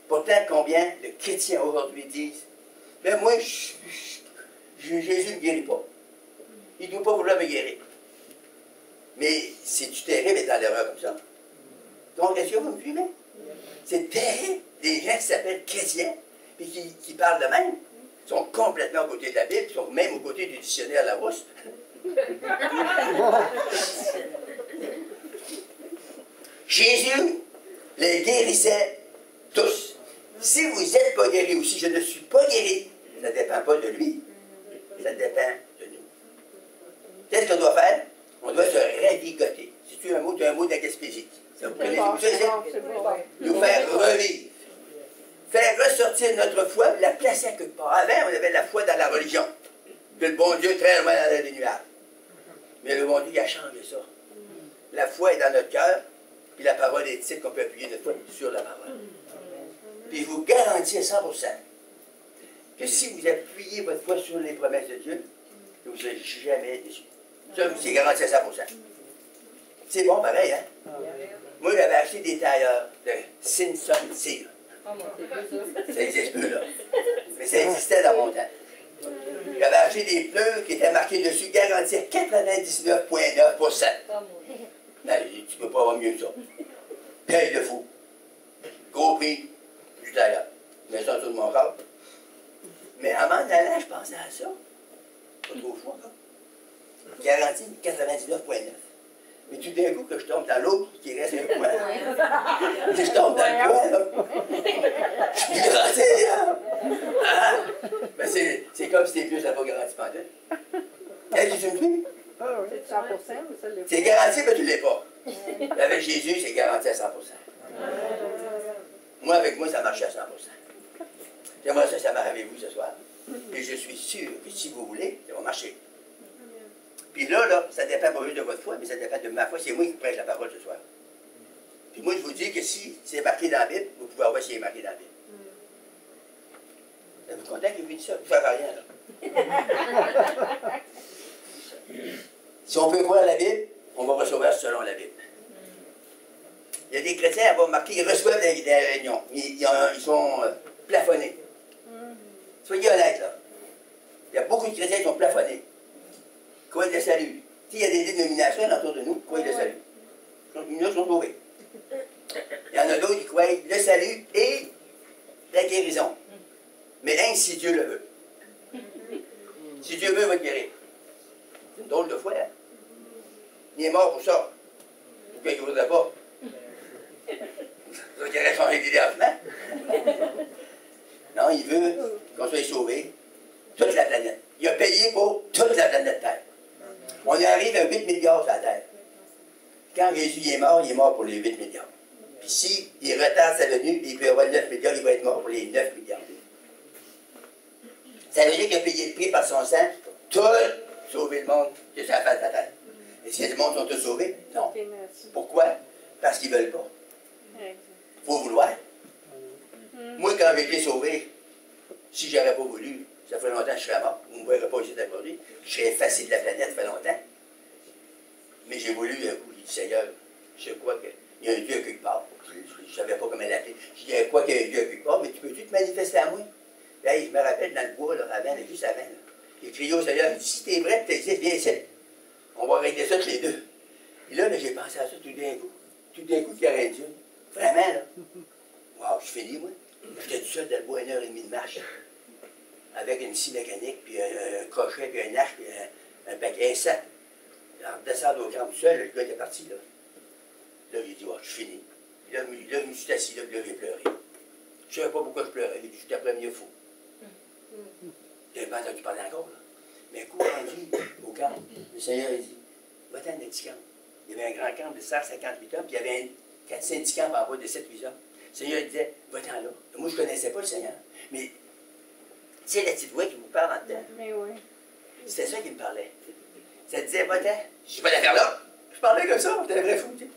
Speaker 1: Pourtant, combien de chrétiens aujourd'hui disent ben moi, Jésus ne me guérit pas. Il ne doit pas vouloir me guérir. Mais c'est-tu terrible d'être dans l'erreur comme ça? Donc, est-ce que vous me suivez? C'est terrible. Des gens qui s'appellent chrétiens et qui parlent de même sont complètement aux côtés de la Bible, sont même aux côtés du dictionnaire Larousse. Jésus les guérissait tous. Si vous n'êtes pas guéri ou si je ne suis pas guéri, ça ne dépend pas de lui. Ça dépend de nous. Qu'est-ce qu'on doit faire? On doit se ravigoter. Si tu as un mot de la Gaspésie. Ça vous connaissez tout ça? Nous faire revivre. sortir de notre foi, la placer à quelque part. Avant, on avait la foi dans la religion. Que le bon Dieu très loin dans les nuages. Mais le bon Dieu, il a changé ça. La foi est dans notre cœur, puis la parole est ici qu'on peut appuyer notre foi sur la parole. Puis je vous garantis à 100% que si vous appuyez votre foi sur les promesses de Dieu, vous ne serez jamais déçus. Ça, je vous ai garanti à 100%. C'est bon, pareil, hein? Moi, j'avais acheté des tailleurs de Simpson Steel. Ça existe plus, là. Mais ça existait dans mon temps. J'avais acheté des pneus qui étaient marqués dessus, garantis à 99,9%. Ben, tu peux pas avoir mieux que ça. Paye de fou. Gros prix du tailleur. Je mets ça autour de mon corps. Mais en m'en allant, je pensais à ça. Pas trop fou encore. Garantie 99,9. Mais tout d'un coup, que je tombe dans l'autre qui reste un coin. Je tombe dans le coin, là. Je suis garanti, là. Hein? Ben, c'est comme si t'es plus, ça n'a pas garanti pendant. Qu'est-ce que tu me dis?
Speaker 3: C'est 100% ou ça l'est
Speaker 1: C'est garanti, mais tu ne l'es pas. Avec Jésus, c'est garanti à 100%. Moi, avec moi, ça marche à 100%. J'aimerais ça marche avec vous ce soir. Et je suis sûr que si vous voulez, ça va marcher. Puis là, ça dépend pas juste de votre foi, mais ça dépend de ma foi. C'est moi qui prêche la parole ce soir. Puis moi, je vous dis que si c'est marqué dans la Bible, vous pouvez voir si c'est marqué dans la Bible. Vous êtes content qu'il vous dise ça? Vous ne faites rien, là. Si on peut croire la Bible, on va recevoir selon la Bible. Il y a des chrétiens à avoir marqué, ils reçoivent des réunions. Ils sont plafonnés. Soyez honnêtes, là. Il y a beaucoup de chrétiens qui sont plafonnés. Croient le salut. S'il y a des dénominations autour de nous, croient le salut. Ils sont sauvés. Il y en a d'autres qui croient le salut et la guérison. Mais si Dieu le veut. Si Dieu veut, il va te guérir. C'est une drôle de foi, hein? Il est mort pour ça. Pourquoi il ne voudrait pas? Ça qu'il aurait changé d'idée avant. Non, il veut qu'on soit sauvés, toute la planète. Il a payé pour toute la planète Terre. On arrive à 8 milliards sur la Terre. Quand Jésus est mort pour les 8 milliards. Puis s'il retarde sa venue, il peut avoir 9 milliards, il va être mort pour les 9 milliards. Ça veut dire qu'il a payé le prix par son sang pour tout sauver le monde de sa face de la Terre. Est-ce que le monde sont tous sauvés? Non. Pourquoi? Parce qu'ils ne veulent pas. Il faut vouloir. Moi, quand j'ai été sauvé, si je n'aurais pas voulu, ça fait longtemps que je serais mort. Vous ne me verrez pas ici d'aujourd'hui. Je serais effacé de la planète, ça fait longtemps. Mais j'ai voulu un coup, j'ai dit, Seigneur, je crois qu'il y a un Dieu quelque part. Je ne savais pas comment l'appeler. Je dis, quoi qu'il y a un Dieu quelque part, mais tu peux-tu te manifester à moi? Hey, je me rappelle dans le bois, là, avant, juste avant. J'ai crié au Seigneur, il dit, si t'es vrai, tu existes, viens ici. On va régler ça tous les deux. Puis là, j'ai pensé à ça tout d'un coup. Tout d'un coup, qu'il y aurait Dieu. Vraiment, là. Wow, je finis, moi. J'étais tout seul dans le bois 1h30 de marche. Avec une scie mécanique, puis un crochet, puis un arc, puis un paquet, un sac. En descendant au camp tout seul, le gars était parti, là. Là, j'ai dit, oh, je finis. Puis là, je me suis assis là, puis là, j'ai pleuré. Je ne savais pas pourquoi je pleurais. J'ai dit, j'étais premier fou. Je n'avais pas entendu parler encore, là. Mais un coup rendu au camp, le Seigneur a dit, va-t'en un petit camp. Il y avait un grand camp de 158 hommes, puis il y avait 400 petits camps en bas de 7-8 hommes. Le Seigneur disait, va-t'en là. Moi, je ne connaissais pas le Seigneur. Mais, tu sais, la petite voix qui vous parle en dedans.
Speaker 3: Mais oui.
Speaker 1: C'était ça qui me parlait. Ça disait, va-t'en. Je n'ai pas d'affaire là. Je parlais comme ça, j'étais un vrai fou, tu sais.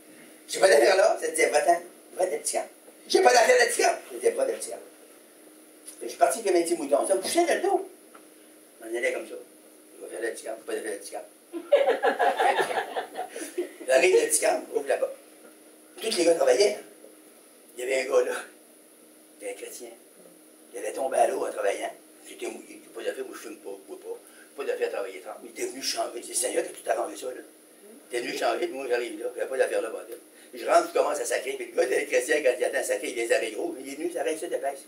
Speaker 1: J'ai pas d'affaire là. Ça disait, va-t'en. Va-t'en, petit camp. J'ai pas d'affaire de petit camp. Je n'étais pas de petit camp. Je suis parti comme un petit mouton. Ça me poussait dans le dos. On allait comme ça. Je vais faire le petit camp, pas de faire le petit camp. J'arrive le petit camp, ouvre la porte. Tous les gars travaillaient. Il y avait un gars là. C'était un chrétien. Il avait tombé à l'eau en travaillant. J'étais mouillé. J'ai pas d'affaire, moi je fume pas, je bois pas. Pas d'affaire à travailler 30. Il était venu changer. C'est le Seigneur qui a tout arrangé ça, là. Il était venu changer, puis moi j'arrive là. Il n'y avait pas d'affaire là, bordel. Je rentre, je commence à sacrer. Puis le gars, le chrétien, quand il attend à sacrer, il a les oreilles gros. Il est venu, ça reste ça de pèse.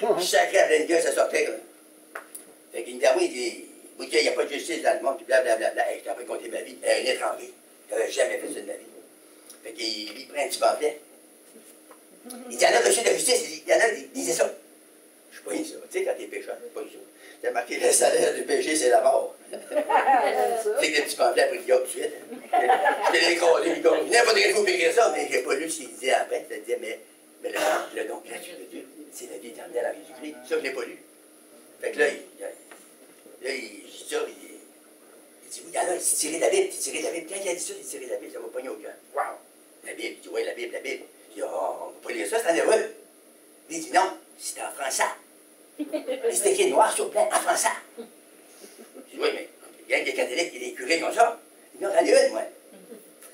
Speaker 1: Je sacrais à pleine gueule, ça sortait, là. Fait qu'il me dit, ah oui, il n'y a pas de justice dans le monde, puis blablabla. Hey, je t'en peux compter ma vie. Un étranger. Je n'avais jamais fait ça de ma vie. Fait qu'il prend un petit pamphlet. Il dit, il y en a reçu de justice. Il y en a qui disaient ça. Je suis pas une ça. Tu sais, quand t'es pécheur, c'est pas une ça. T'as marqué le salaire du péché, c'est la mort. Fait que le petit pamphlet a pris le gars tout de suite. Je t'ai écrasé, il dit, n'importe quel coup écrire ça, mais j'ai pas lu ce qu'il disait après. Ça disait, mais Mais le don gratuit de Dieu, c'est la vie éternelle avec Jésus-Christ. Ça, je ne l'ai pas lu. Fait que là, il dit ça, il dit, oui, alors, il s'est tiré de la Bible, Quand il a dit ça, il s'est tiré de la Bible, ça m'a pogné au cœur. Wow! La Bible, il dit, oui, la Bible. Il dit, oh, on ne peut pas lire ça, c'est en hébreu. Il dit, non, c'est en français. C'est écrit noir sur blanc, en français. Je dis, oui, mais il y a des catholiques, il y a des curés comme ça. Il dit, non, j'en ai une, moi.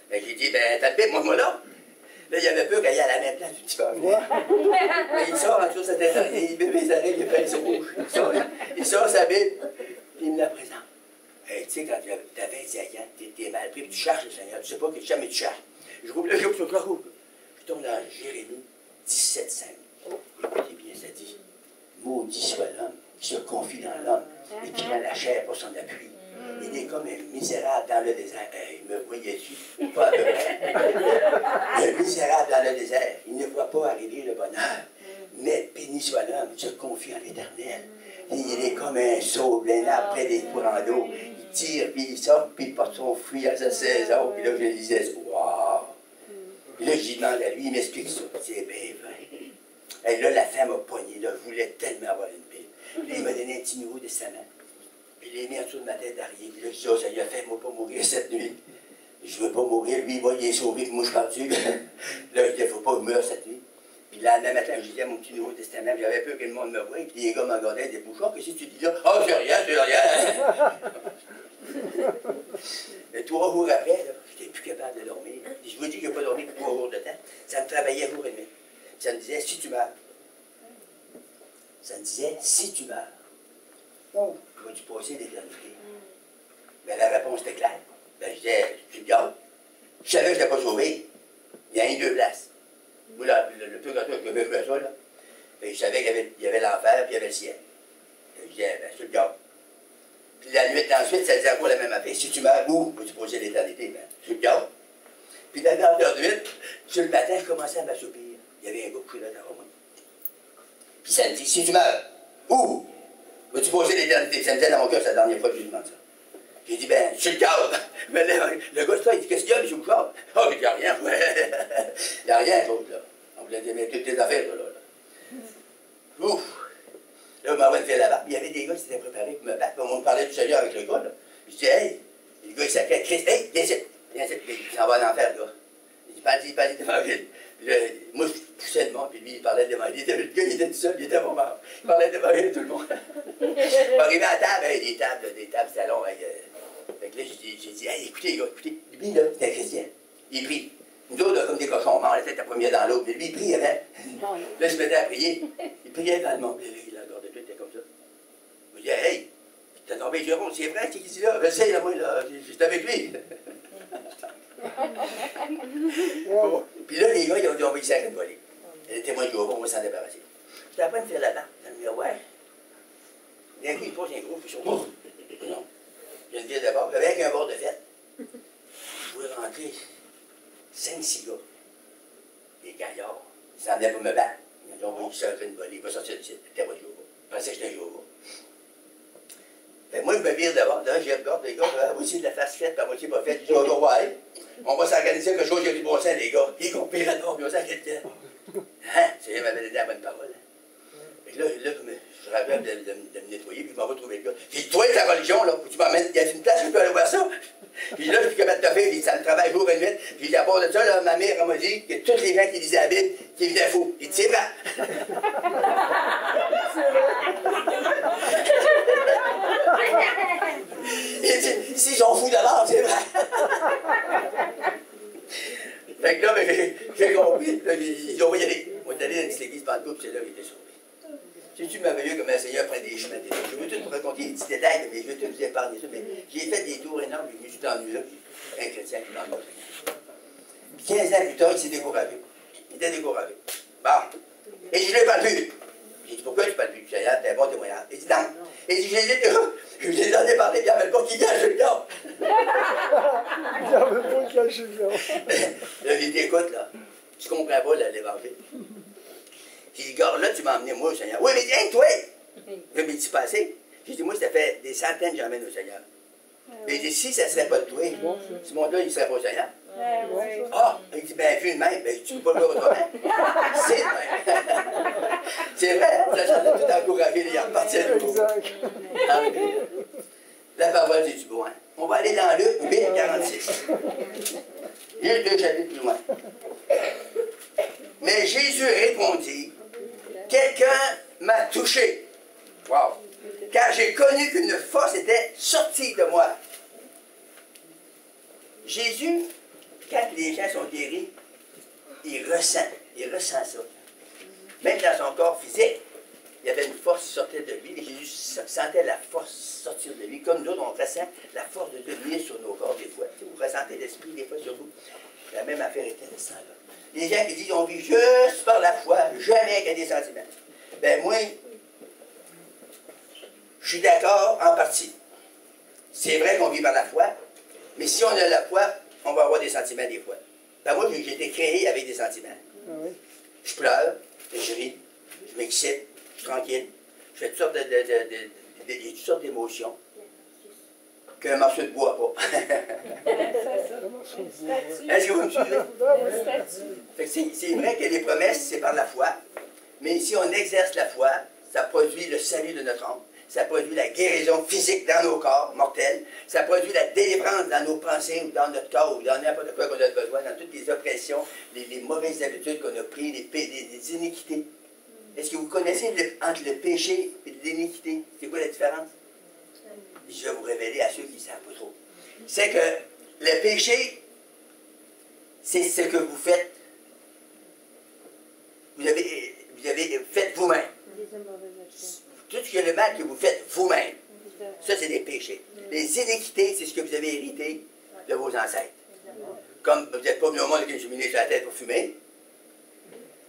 Speaker 1: Fait que j'ai dit, ben, t'as le Bible, moi là. Là, il avait peur qu'il y ait à la même place du petit peu. Il sort en dessous de sa tête, il bébé, ça arrive, il fait les rouge. Il sort sa Bible, puis il me la présente. Hey, tu sais, quand tu as 25 ans, t'es mal pris, puis tu cherches le Seigneur, tu sais pas que jamais tu cherches. Je roule le jour sur le rouge. Je tombe dans Jérémie 17,5. Écoutez bien, ça dit, maudit soit l'homme qui se confie dans l'homme et qui prend la chair pour son appui. Il est comme un misérable dans le désert. Hey, me voyais-tu? Pas à peu près. Un misérable dans le désert. Il ne voit pas arriver le bonheur. Mais béni soit l'homme qui se confie en l'Éternel. Il est comme un sauve, un arbre près des courants d'eau. Il tire, puis il sort, puis il porte son fruit à sa saison. Puis là, je disais, waouh! Puis là, j'y demande à lui, il m'explique ça. C'est bien vrai. Et là, la femme m'a pogné. Là, je voulais tellement avoir une Bible. Puis là, il m'a donné un petit Nouveau Testament. Puis il l'a mis en dessous de ma tête d'arrière. Puis là, je dis, oh, ça lui a fait, moi, pas mourir cette nuit. Je veux pas mourir. Lui, il est sauvé, puis moi, je pars dessus. Là, je dis, il ne faut pas que je meure cette nuit. Puis le lendemain matin, je disais mon petit Nouveau Testament, j'avais peur que le monde me voie, puis les gars m'en regardaient des bouchons. Qu'est-ce que tu dis là? Oh, c'est rien. Et 3 jours après, je n'étais plus capable de dormir. Je vous dis que je n'ai pas dormi pour 3 jours de temps. Ça me travaillait jour et nuit. Ça me disait, si tu meurs. Ça me disait, si tu meurs. Oh, vas-tu passer l'éternité? Mais la réponse était claire. Ben, je disais, tu me gardes. Je savais que je n'étais pas sauvé. Il y a 2 places. Moi, le peu quand je me faisais ça, là, je savais qu'il y avait l'enfer, puis il y avait le ciel. Je disais, ben, tu le gardes. Puis la nuit ensuite, ça disait encore la même affaire. Si tu meurs, où peux-tu poser l'éternité? Ben, tu le gardes. Puis la dernière nuit, sur le matin, je commençais à m'assoupir. Il y avait un gars couché là devant moi. Puis ça me dit, si tu meurs, où peux-tu poser l'éternité? Ça me disait dans mon cœur, c'est la dernière fois que je lui demande ça. J'ai dit, ben, je le garde. Mais là, le gars, il dit, qu'est-ce qu'il y a, M. Bouchard? Oh, il n'y a rien. Il n'y a rien, l'autre, là. On voulait dire, mais toutes tes affaires, là. Ouf! Là, on m'envoie une fille là-bas. Il y avait des gars qui s'étaient préparés pour me battre. On me parlait du Seigneur avec le gars, là. Je dis, hey, le gars, il s'appelait Christ. Hey, viens ici. Il s'en va en enfer, le gars. Il dit, parle d'évangile. Moi, je poussais le monde, puis lui, il parlait de l'évangile. Le gars, il était tout seul, il était vraiment mort. Il parlait de l'évangile à tout le monde. Arrivé à la table, des tables, c'était long. Fait que là, j'ai dit, hey, écoutez, les gars, écoutez. Lui, là, c'était un chrétien. Il prie. Nous autres, là, comme des cochons morts, la tête la première dans l'autre. Mais lui, il priait avant. Là, je me mettais à prier. Il priait dans le monde. Il regardait tout, il était comme ça. Je me disais, hey, t'as tombé Jérôme, c'est vrai, c'est qui dit là? Je sais, là, moi, là, j'étais avec lui. Puis là, les gars, ils ont envoyé ça à une volée. Les témoins de Jéhovah, on va s'en débarrasser. J'étais en train de faire la lampe dans le miroir. D'un coup, il pose un gros fusion. Non. Il y a une ville de bord, avec un bord de fête. Je voulais rentrer 5-6 gars. Des gaillards. Ils s'en venaient pour me battre. Ils ont envoyé ça à une volée. Il va sortir du site. C'était pas Jéhovah. Je pensais que j'étais Jéhovah. Fait que moi, je me vire d'abord. Là, je regarde les gars, à moitié de la face faite, à moitié pas faite. Je dis, on va aller. On va s'organiser quelque chose, il y a du bon sens, les gars. Ils ont payé la norme, ils ont ça à quelqu'un. Hein? C'est m'avait donné la bonne parole. Et là, je rêvais de me nettoyer, puis je m'en vais trouver le gars. J'ai dit, toi, ta religion, là, où tu m'emmènes, il y a une place où je peux aller voir ça. Puis là, je suis capable de te faire, puis ça me travaille jour et nuit. Puis à part de ça, là, ma mère, elle m'a dit que tous les gens qui lisaient la Bible, qui étaient faux. Il dit, c'est vrai. Il dit, s'ils sont fous d'abord, c'est vrai. Fait que là, j'ai compris. Là, ils ont y aller. On est allé dans une petite église Pentecôte, puis c'est là qu'il était sauvé. C'est-tu merveilleux comme un Seigneur prend des chemins? Je veux tout vous raconter des petits détails, mais je veux tout vous épargner ça. Mais j'ai fait des tours énormes, je me suis tendu là, puis un chrétien qui m'en mort. Puis 15 ans plus tard, il s'est découragé. Il était découragé. Bon. Et je ne l'ai pas vu. J'ai dit, pourquoi je ne l'ai pas vu? Seigneur, t'es un bon témoignage. Il dit, non. Et je lui ai donné parler, puis il n'avait pas qu'il gâche le gars.
Speaker 4: Il n'avait pas qu'il gâche le gars.
Speaker 1: Là, j'ai dit, écoute, là, tu comprends pas l'évangile. J'ai dit, gars, là, tu m'as emmené, moi, au Seigneur. Oui, mais tiens, toi! Mais il dit, pas assez. J'ai dit, moi, ça fait des centaines que j'emmène au Seigneur. Mais il dit, si ça ne serait pas de toi, ce monde-là, il ne serait pas au Seigneur.
Speaker 3: Oui.
Speaker 1: Ah, il dit, ben, vu de même, ben, tu peux pas le voir autrement. C'est le même. C'est vrai, hein? Ça a tout encouragé les repartir de nouveau.
Speaker 4: Exact.
Speaker 1: Alléluia. La parole dit du bon. Hein? On va aller dans Luc 8, 46. Luc 2 chapitres plus loin. Mais Jésus répondit, quelqu'un m'a touché. Wow. Car j'ai connu qu'une force était sortie de moi. Jésus, quand les gens sont guéris, il ressent ça. Même dans son corps physique, il y avait une force qui sortait de lui, et Jésus sentait la force sortir de lui, comme nous autres, on ressent la force de devenir sur nos corps des fois. Vous ressentez l'esprit des fois sur vous. La même affaire était de ça là. Les gens qui disent on vit juste par la foi, jamais qu'à des sentiments. Ben moi, je suis d'accord en partie. C'est vrai qu'on vit par la foi, mais si on a la foi, on va avoir des sentiments des fois. Ben moi, j'ai été créé avec des sentiments.
Speaker 4: Ah oui.
Speaker 1: Je pleure, je ris, je m'excite, je suis tranquille, je fais toutes sortes toutes sortes d'émotions qu'un morceau de bois pas. Est-ce que vous me suivez? Fait que c'est vrai que les promesses, c'est par la foi, mais si on exerce la foi, ça produit le salut de notre âme, ça produit la guérison physique dans nos corps mortels, ça produit la délivrance dans nos pensées ou dans notre corps ou dans n'importe quoi qu'on a besoin, dans toutes les oppressions, les mauvaises habitudes qu'on a prises, les iniquités. Est-ce que vous connaissez entre le péché et l'iniquité? C'est quoi la différence? Je vais vous révéler à ceux qui ne savent pas trop. C'est que le péché, c'est ce que vous faites. Vous avez fait vous-même. Tout ce qui est le mal que vous faites vous-même, ça c'est des péchés. Les iniquités, c'est ce que vous avez hérité de vos ancêtres. Comme vous n'êtes pas venu au monde avec une cheminée sur la tête pour fumer,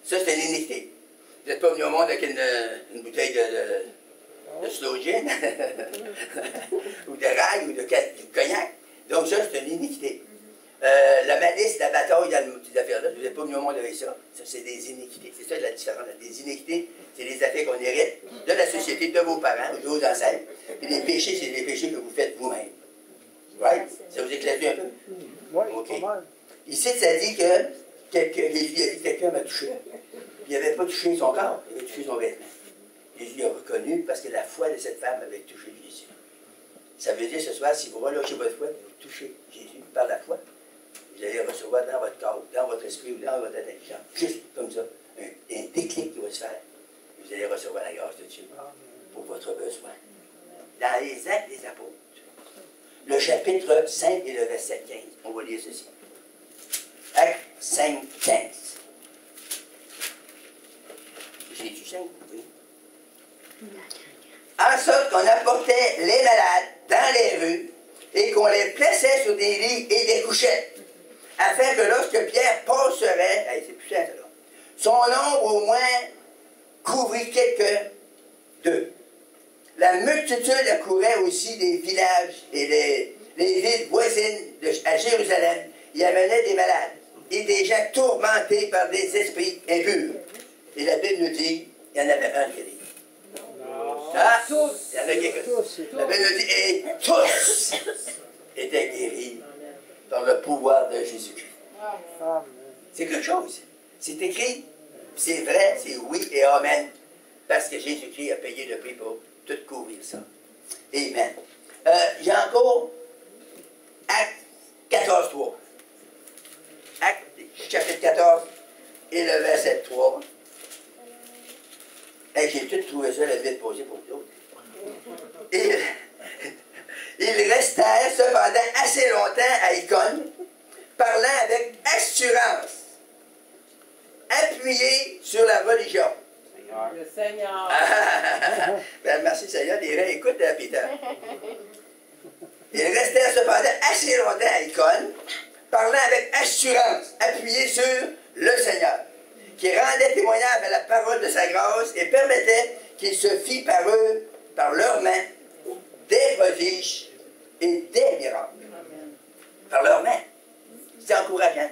Speaker 1: ça c'est l'iniquité. Vous n'êtes pas venu au monde avec une bouteille de slow gin, ou de rail, ou de cognac. Donc ça, c'est une iniquité. La malice, la bataille dans ces affaires-là, vous n'êtes pas venu au monde avec ça. Ça, c'est des iniquités. C'est ça la différence. Des iniquités, c'est des affaires qu'on hérite de la société, de vos parents, ou de vos ancêtres. Et les péchés, c'est des péchés que vous faites vous-même. Right? Ça vous éclaire un peu?
Speaker 4: Oui,
Speaker 1: OK.
Speaker 4: pas mal.
Speaker 1: Ici, ça dit que Jésus a dit que quelqu'un m'a touché. Il n'avait pas touché son corps, il avait touché son vêtement. Jésus l'a reconnu parce que la foi de cette femme avait touché Jésus. Ça veut dire ce soir, si vous relâchez votre foi, vous touchez Jésus par la foi, vous allez recevoir dans votre corps, dans votre esprit ou dans votre intelligence, juste comme ça, un déclic qui va se faire. Vous allez recevoir la grâce de Dieu pour votre besoin. Dans les Actes des Apôtres, le chapitre 5 et le verset 15, on va lire ceci. Actes 5, 15. Jésus 5, oui. En sorte qu'on apportait les malades dans les rues et qu'on les plaçait sur des lits et des couchettes, afin que lorsque Pierre passerait, c'est puissant ça là, son ombre au moins couvrit quelques d'eux. La multitude accourait aussi des villages et les villes voisines à Jérusalem. Il amenait des malades et des gens tourmentés par des esprits impurs. Et la Bible nous dit, il y en avait un guéri. Ah, il y en a quelques-uns. La Bible nous dit, et tous étaient guéris par le pouvoir de Jésus-Christ. C'est quelque chose. C'est écrit, c'est vrai, c'est oui et amen. Parce que Jésus-Christ a payé le prix pour tout couvrir ça. Amen. Il y a encore Acte 14, 3. Acte chapitre 14 et le verset 3. Hey, j'ai tout trouvé ça, la vie posée pour d'autres. Ils restèrent cependant assez longtemps à Icône, parlant avec assurance, appuyés sur la religion.
Speaker 3: Le Seigneur.
Speaker 1: Ben, merci Seigneur, les reins écoutent, Peter. Ils restèrent cependant assez longtemps à Icône, parlant avec assurance, appuyés sur le Seigneur, qui rendait témoignage à la parole de sa grâce et permettait qu'il se fît par eux, par leurs mains, des prodiges et des miracles. Par leurs mains. C'est encourageant.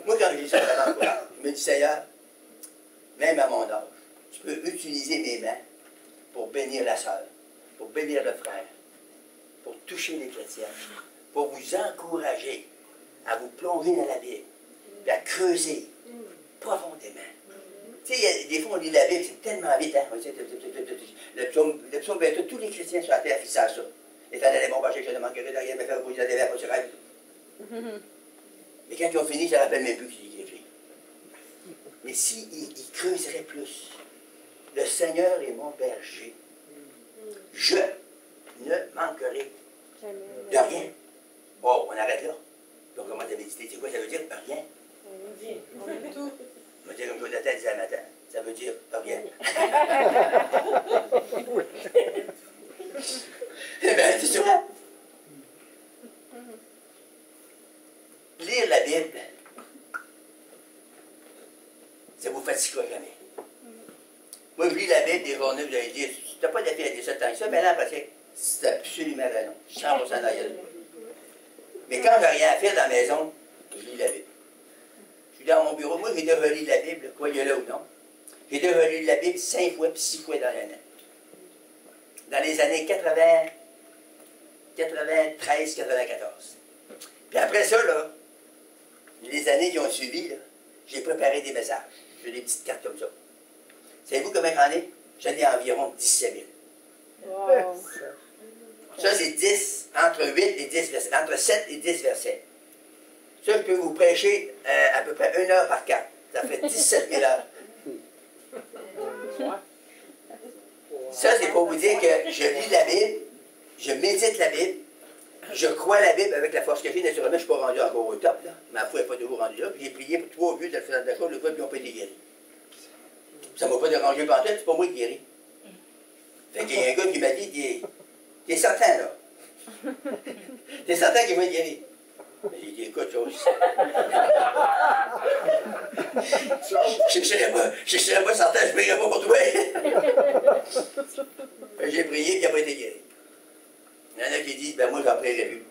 Speaker 1: Moi, quand je dis ça, ça m'encourage. Je me dis, Seigneur, même à mon âge, je peux utiliser mes mains pour bénir la sœur, pour bénir le frère, pour toucher les chrétiens, pour vous encourager à vous plonger dans la Bible, puis à creuser profondément. Tu sais, des fois, on lit la Bible, c'est tellement vite, hein? Le psaume 28, tous les chrétiens sur la terre fixent à ça. L'éternel est mon berger, je ne manquerai de rien, me faire reposer dans des verts pour se rêver. Mais quand ils ont fini, ça ne rappelle même plus qu'il écrit. Mais s'ils creuseraient plus, le Seigneur est mon berger, je ne manquerai de rien. Oh, on arrête là. Puis on commence à méditer. C'est quoi ça veut dire? Rien.
Speaker 3: On aime tout.
Speaker 1: On va dire comme Jonathan disait un matin. Ça veut dire rien. Eh bien, c'est ça. Lire la Bible, ça vous fatiguera jamais. Moi, je lis la Bible des journées, vous allez dire, tu n'as pas de la vie à dire ça tant que ça, mais là, parce que c'est absolument raison. 100% derrière. Mais quand j'ai rien à faire dans la maison, je lis la Bible. Je suis dans mon bureau, moi, j'ai déjà relu la Bible, croyez-le ou non. J'ai déjà relu la Bible 5 fois puis 6 fois dans l'année. Dans les années 93, 94. Puis après ça, là, les années qui ont suivi, là, j'ai préparé des messages. J'ai des petites cartes comme ça. Savez-vous combien j'en ai? J'en ai environ 17 000.
Speaker 3: Wow.
Speaker 1: Ça, c'est 10, entre 8 et 10 versets, entre 7 et 10 versets. Ça, je peux vous prêcher à peu près 1 heure par carte. Ça fait 17 000 heures. Ça, c'est pour vous dire que je lis la Bible, je médite la Bible, je crois la Bible avec la force que j'ai. Naturellement, je ne suis pas rendu encore au top, là. Ma foi n'est pas toujours rendue là. Puis j'ai prié pour 3 vieux de la faisant de la chose, le fois, puis ils n'ont pas été guéris. Ça ne m'a pas dérangé pendant tout, c'est pas moi qui guéris. Fait qu'il y a un gars qui m'a dit, t'es certain, là? T'es certain qu'il va être guéri? J'ai dit, écoute, chose. Je ne serais pas certain, je ne prierais pas pour toi. J'ai prié, puis il n'a pas été guéri. Il y en a qui disent, ben moi, j'en prierai plus.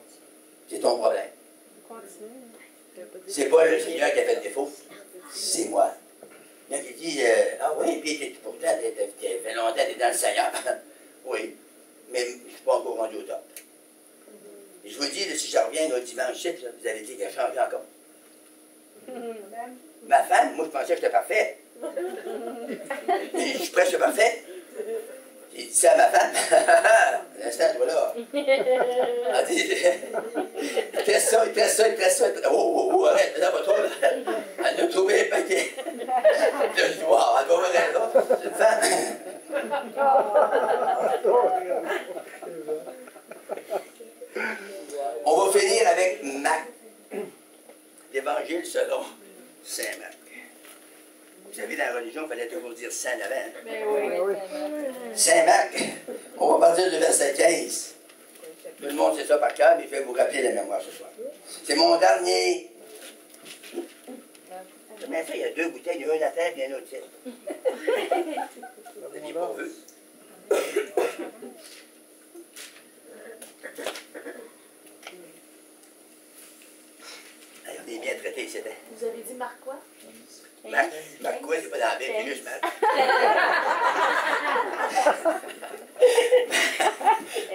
Speaker 1: C'est ton problème. C'est pas le Seigneur qui a fait le défaut, c'est moi. Il y en a qui disent, ah oui, puis pourtant, ça fait longtemps que tu es dans le Seigneur. Oui, mais je ne suis pas encore rendu au top. Et je vous dis, là, si je reviens au dimanche 7, là, vous allez dire qu'elle a changé encore. Ma femme, moi, je pensais que j'étais parfait. Et je suis presque parfait. J'ai dit ça à ma femme. L'instant, toi là. Elle dit, teste ça, teste ça, teste ça. Oh, arrête, ça va trop. Elle a trouvé un paquet. Je dis, wow, elle va voir elle là. C'est une femme. On va finir avec Marc. L'Évangile selon Saint Marc. Vous savez, dans la religion, il fallait toujours dire Saint avant. Hein?
Speaker 3: Mais oui.
Speaker 1: Saint Marc, on va partir du verset 15. Tout le monde sait ça par cœur, mais je vais vous rappeler la mémoire ce soir. C'est mon dernier. Combien ça, il y a 2 bouteilles, il y a une à terre et une autre ici. Vous n'aviez pas vu. On est bien traité, c'était.
Speaker 5: Vous avez dit Marc quoi?
Speaker 1: Marc quoi, c'est pas dans la Bible, c'est juste Marc.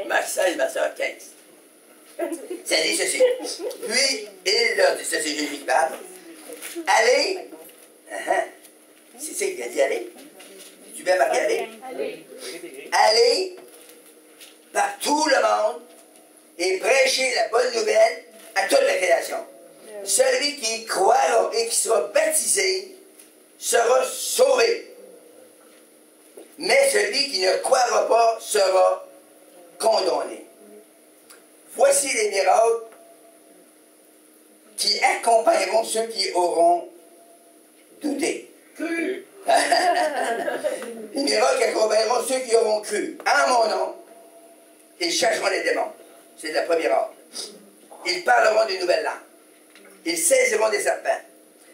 Speaker 1: Marc 16, ma soeur, 15. Ça dit ceci. Puis, il leur dit, ça c'est Jésus qui parle. Allez. C'est ça qu'il a dit, allez. Tu bien marqué, allez? Allez par tout le monde et prêchez la bonne nouvelle à toute la création. Celui qui croira et qui sera baptisé sera sauvé. Mais celui qui ne croira pas sera condamné. Voici les miracles qui accompagneront ceux qui auront douté.
Speaker 3: Cru.
Speaker 1: Les miracles qui accompagneront ceux qui auront cru. En mon nom, ils chasseront les démons. C'est la première ordre. Ils parleront de nouvelles langues. Ils saisiront des serpents.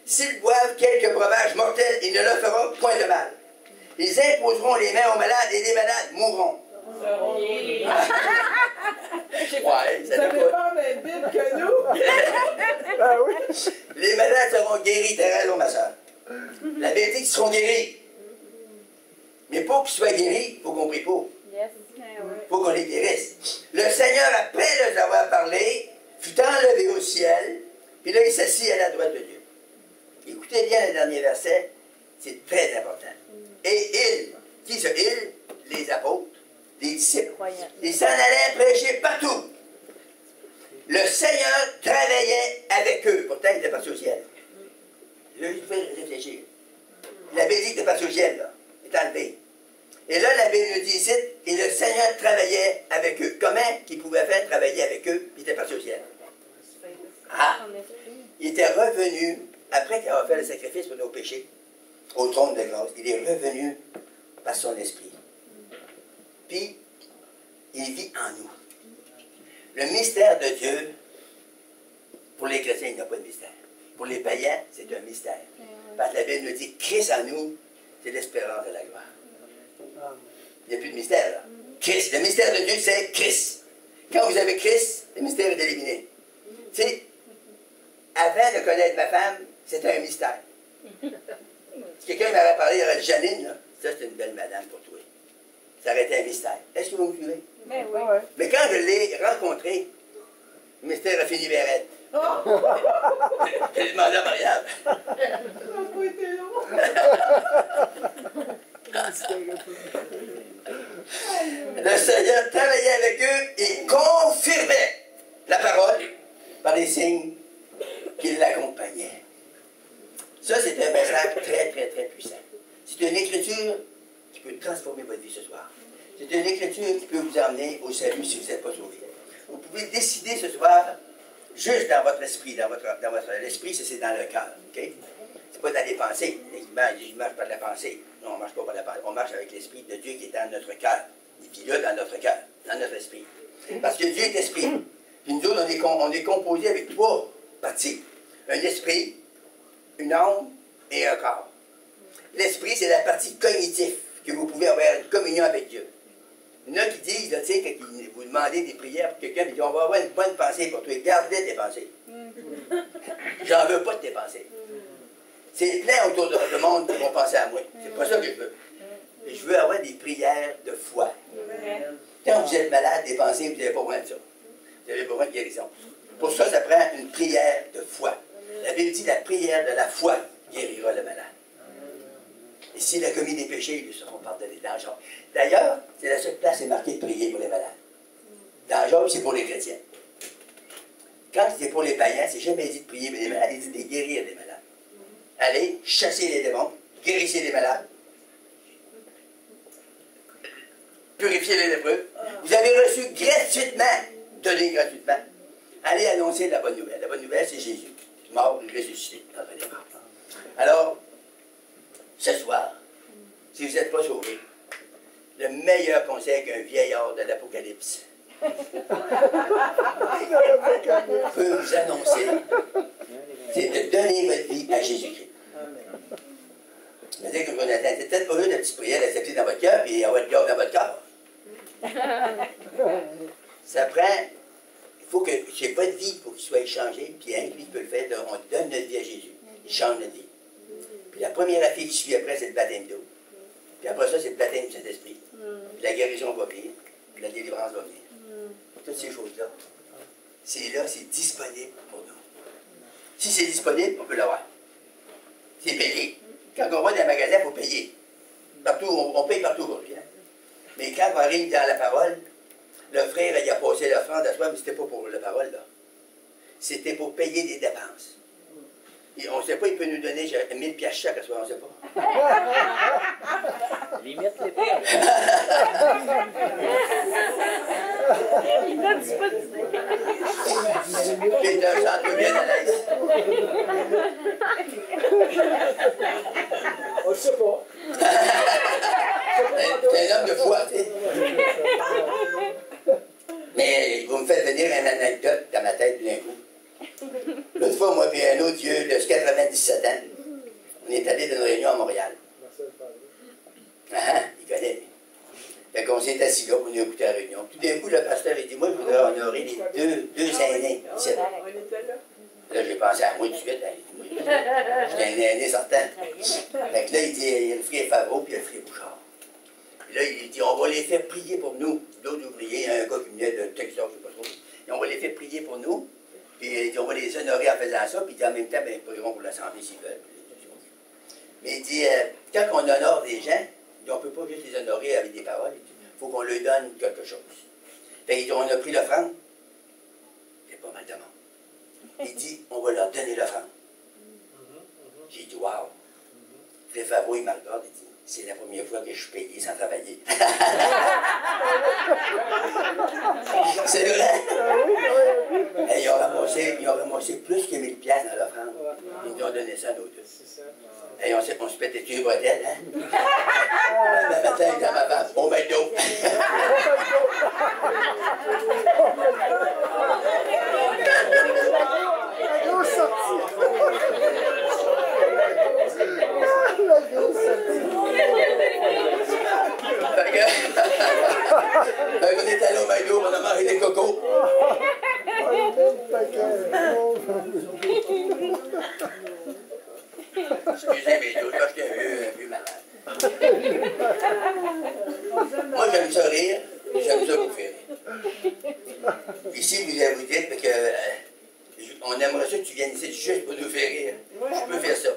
Speaker 1: S'ils boivent quelques breuvages mortels, ils ne leur feront point de mal. Ils imposeront les mains aux malades et les malades mourront.
Speaker 3: Ouais,
Speaker 1: Ouais,
Speaker 3: vous
Speaker 1: ça
Speaker 3: n'avez
Speaker 1: fait
Speaker 3: pas la même Bible que nous.
Speaker 4: Ah oui.
Speaker 1: Les malades seront guéris, t'as raison, ma soeur. La vérité, qu'ils seront guéris. Mais pour qu'ils soient guéris, il faut qu'on prie pour.
Speaker 5: Yes.
Speaker 1: Il faut qu'on les guérisse. Le Seigneur, après leur avoir parlé, fut enlevé au ciel, Puis là, il s'assit à la droite de Dieu. Écoutez bien le dernier verset, c'est très important. Et ils, qui ce ils? Les apôtres, les disciples, ils s'en allaient prêcher partout. Le Seigneur travaillait avec eux. Pourtant, il était parti au ciel. Je vais juste faire réfléchir. La Bible n'était pas au ciel, là. Il est enlevé. Et là, la Bible nous dit ici, et le Seigneur travaillait avec eux. Comment qu'il pouvait faire travailler avec eux, il était parti au ciel? Ah! Il était revenu, après qu'il ait fait le sacrifice pour nos péchés, au trône de grâce. Il est revenu par son esprit. Puis, il vit en nous. Le mystère de Dieu, pour les chrétiens, il n'y a pas de mystère. Pour les païens, c'est un mystère. Parce que la Bible nous dit, Christ en nous, c'est l'espérance de la gloire. Il n'y a plus de mystère, là. Christ, le mystère de Dieu, c'est Christ. Quand vous avez Christ, le mystère est éliminé. Tu sais, avant de connaître ma femme, c'était un mystère. Si quelqu'un m'aurait parlé, il aurait dit, Janine, là, ça c'est une belle madame pour toi. Ça aurait été un mystère. Est-ce que vous me suivez?
Speaker 3: Mais oui.
Speaker 1: Mais quand je l'ai rencontré, le mystère a fini vers elle. Je lui ai demandé à Marianne. Le Seigneur travaillait avec eux et confirmait la parole par des signes qui l'accompagnaient. Ça, c'est un message très, très, très puissant. C'est une écriture qui peut transformer votre vie ce soir. C'est une écriture qui peut vous emmener au salut si vous n'êtes pas sauvé. Vous pouvez décider ce soir, juste dans votre esprit, dans votre l'esprit, c'est dans le cœur. Okay? C'est pas dans les pensées. Je ne marche pas de la pensée. Non, on ne marche pas de la pensée. On marche avec l'esprit de Dieu qui est dans notre cœur. Il vit là dans notre cœur, dans notre esprit. Parce que Dieu est esprit. Puis nous autres, on est composé avec trois parties. Un esprit, une âme et un corps. L'esprit, c'est la partie cognitive que vous pouvez avoir une communion avec Dieu. Il y en a qui disent, là, tu sais, quand vous demandez des prières pour quelqu'un, ils disent, on va avoir une bonne pensée pour toi. Garde-les tes pensées. J'en veux pas de tes pensées. C'est plein autour de le monde qui vont penser à moi. C'est pas ça que je veux. Je veux avoir des prières de foi. Quand vous êtes malade, des pensées, vous n'avez pas besoin de ça. Vous avez besoin de guérison. Pour ça, ça prend une prière de foi. La Bible dit, la prière de la foi guérira le malade. Et s'il a commis des péchés, ils lui seront pardonnés dans Job. D'ailleurs, c'est la seule place où c'est marqué de prier pour les malades. Dans Job, c'est pour les chrétiens. Quand c'est pour les païens, c'est jamais dit de prier pour les malades, il dit de guérir les malades. Allez, chassez les démons, guérissez les malades, purifiez les lépreux. Vous avez reçu gratuitement, donné gratuitement. Allez annoncer la bonne nouvelle. La bonne nouvelle, c'est Jésus, mort et ressuscité dans les morts. Alors, ce soir, si vous n'êtes pas sauvé, le meilleur conseil qu'un vieillard de l'Apocalypse peut vous annoncer, c'est de donner votre vie à Jésus-Christ. C'est-à-dire que Jonathan, c'est peut-être pas juste la petite prière d'accepter dans votre cœur et avoir le cœur dans votre corps. Ça prend, il faut que c'est votre vie, il faut qu'il soit échangé, puis un qui peut le faire, on donne notre vie à Jésus. Il change notre vie. Puis la première affaire qui suit après, c'est le baptême d'eau. Puis après ça, c'est le baptême du Saint-Esprit. Puis la guérison va venir. Puis la délivrance va venir. Toutes ces choses-là, c'est disponible pour nous. Si c'est disponible, on peut l'avoir. C'est payé. Quand on va dans un magasin, il faut payer. Partout, on paye partout aujourd'hui. Hein? Mais quand on arrive dans la parole, le frère, il a passé l'offrande à soi, mais c'était pas pour la parole, là. C'était pour payer des dépenses. Et on ne sait pas, il peut nous donner 1000 piastres chaque à soi, on ne sait pas.
Speaker 2: Limite les prix.
Speaker 3: Il donne pas d'idée.
Speaker 1: Puis d'un centre bien à l'aise.
Speaker 4: On ne sait pas.
Speaker 1: C'est un homme de foi, tu sais. Mais vous me faites venir une anecdote dans ma tête d'un coup. L'autre fois, moi et un autre vieux de 97 ans, on est allé dans une réunion à Montréal. Ah, il connaît. Fait qu'on s'est assis là pour nous écouter la réunion. Tout d'un coup, le pasteur a dit, moi, je voudrais honorer les deux aînés. Ici. Là, j'ai pensé à moi tout de suite. J'étais un aîné sortant. Fait que là, il dit, il y a le frère Favreau puis il y a le frère Bouchard. Puis là, il dit, on va les faire prier pour nous. D'autres ouvriers, un gars qui venait de Texas, je ne sais pas trop. Et on va les faire prier pour nous. Puis on va les honorer en faisant ça, puis en même temps, ben, ils pourront pour la santé s'ils veulent. Mais il dit, quand on honore des gens, on ne peut pas juste les honorer avec des paroles. Il faut qu'on leur donne quelque chose. Fait qu'il dit, on a pris l'offrande. Il y a pas mal de monde. Il dit, on va leur donner l'offrande. J'ai dit, wow. Frère Favreau, il me regarde et dit, c'est la première fois que je suis payé sans travailler. C'est vrai? Et ils ont ramassé plus que 1000 piastres dans l'offrande. Ils nous ont donné ça à nous deux. Et on se pétait dessus les bretelles, hein? Le matin, dans ma femme, au McDo.
Speaker 4: La grosse sortie. La grosse sortie.
Speaker 1: On est allé au McDo, on a mangé des cocos. Excusez mes dos, là, j'étais un vieux malade. Moi, j'aime ça rire, j'aime ça vous faire rire. Ici, vous dites que on aimerait ça que tu viennes ici juste pour nous faire rire. Je peux faire ça.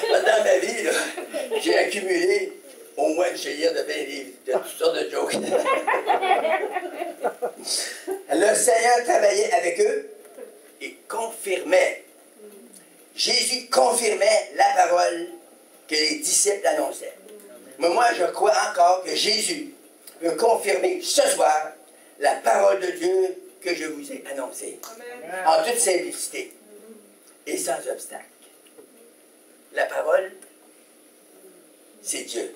Speaker 1: Dans ma vie, là, j'ai accumulé au moins une chérie de 20 livres, de toutes sortes de jokes. Le Seigneur travaillait avec eux et confirmait. Jésus confirmait la parole que les disciples annonçaient. Mais moi, je crois encore que Jésus veut confirmer ce soir la parole de Dieu que je vous ai annoncée. Amen. En toute simplicité et sans obstacle. La parole, c'est Dieu.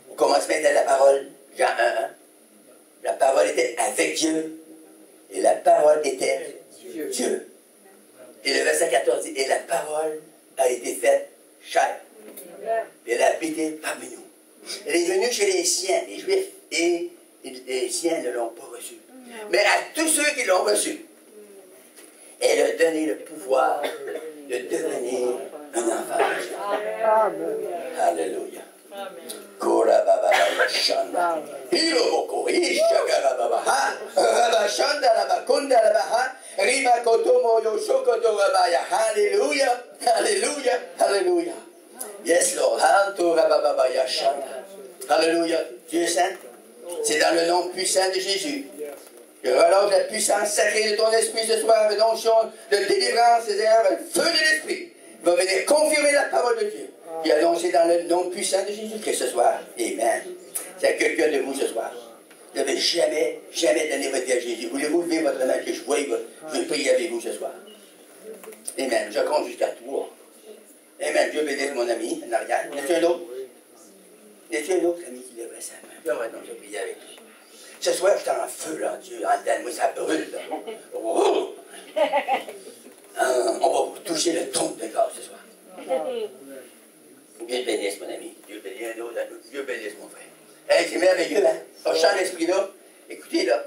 Speaker 1: Au commencement était la parole, Jean 1:1. La parole était avec Dieu et la parole était Dieu. Et le verset 14 dit, et la parole a été faite chair. Et elle a habité parmi nous. Elle est venue chez les siens, les Juifs, et les siens ne l'ont pas reçue. Mais à tous ceux qui l'ont reçue, elle a donné le pouvoir de devenir un enfant. Amen. Alléluia. Alléluia. Alléluia. Alléluia. Yes, Lord. Alléluia. Dieu saint, c'est dans le nom puissant de Jésus. Je relâche la puissance sacrée de ton esprit ce soir, une onction de délivrance, c'est-à-dire le feu de l'esprit va venir confirmer la parole de Dieu. Puis annoncer dans le nom puissant de Jésus que ce soir. Amen. C'est quelqu'un de vous ce soir. Vous n'avez jamais donné votre vie à Jésus. Voulez-vous lever votre main que je vois, je vais prier avec vous ce soir. Amen. Je compte jusqu'à 3. Amen. Dieu bénisse mon ami en arrière. Y a-t-il un autre? Y a-t-il un autre ami qui lèverait sa main? Là, maintenant, je vais prier avec lui. Ce soir, je suis en feu, là, Dieu. En dedans, moi, ça brûle, là. Oh. On va vous toucher le trône de grâce ce soir. Dieu bénisse, mon ami. Dieu bénisse un autre. Dieu bénisse, mon frère. Hey, c'est merveilleux, hein? On chante l'esprit là. Écoutez, là.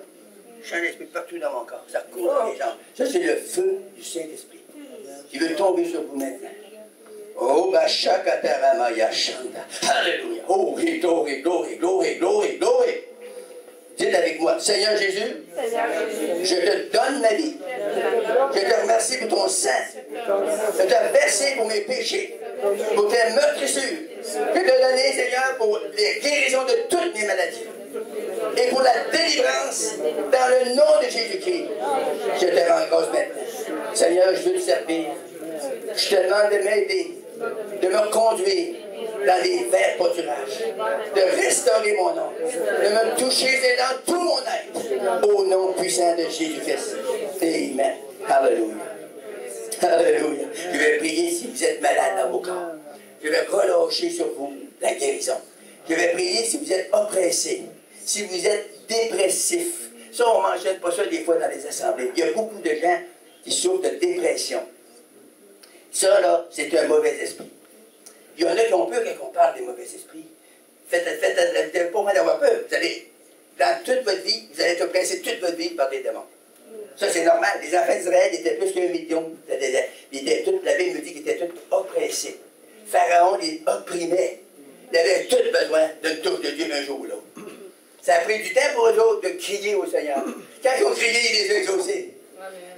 Speaker 1: Je chante l'esprit partout dans mon corps. Ça court dans les jambes. Ça, c'est le feu du Saint-Esprit qui veut tomber sur vous maintenant. Oh, Bachakatarama Chanda. Alléluia. Oh, glory, glory, glory, glory, glory. Dites avec moi, Seigneur Jésus, je te donne ma vie. Je te remercie pour ton sang. Je te versé pour mes péchés, pour tes meurtrissures. Je te donné, Seigneur, pour les guérisons de toutes mes maladies. Et pour la délivrance dans le nom de Jésus-Christ. Je te rends grâce maintenant. Seigneur, je veux te servir. Je te demande de m'aider, de me conduire dans les verts pâturages, de restaurer mon nom, de me toucher dans tout mon être, au nom puissant de Jésus-Christ. Amen. Alléluia. Alléluia. Je vais prier si vous êtes malade dans vos corps. Je vais relâcher sur vous la guérison. Je vais prier si vous êtes oppressé, si vous êtes dépressif. Ça, on ne mentionne pas ça des fois dans les assemblées. Il y a beaucoup de gens qui souffrent de dépression. Ça, là, c'est un mauvais esprit. Il y en a qui ont peur quand on parle des mauvais esprits. Vous n'avez pas besoin d'avoir peur. Vous allez, dans toute votre vie, vous allez être oppressé toute votre vie par des démons. Ça, c'est normal. Les enfants d'Israël étaient plus qu'1 million. La Bible nous dit qu'ils étaient tous oppressés. Pharaon les opprimait. Ils avaient tous besoin d'une touche de Dieu un jour ou l'autre. Ça a pris du temps pour eux autres de crier au Seigneur. Quand ils ont crié, il les a exaucés.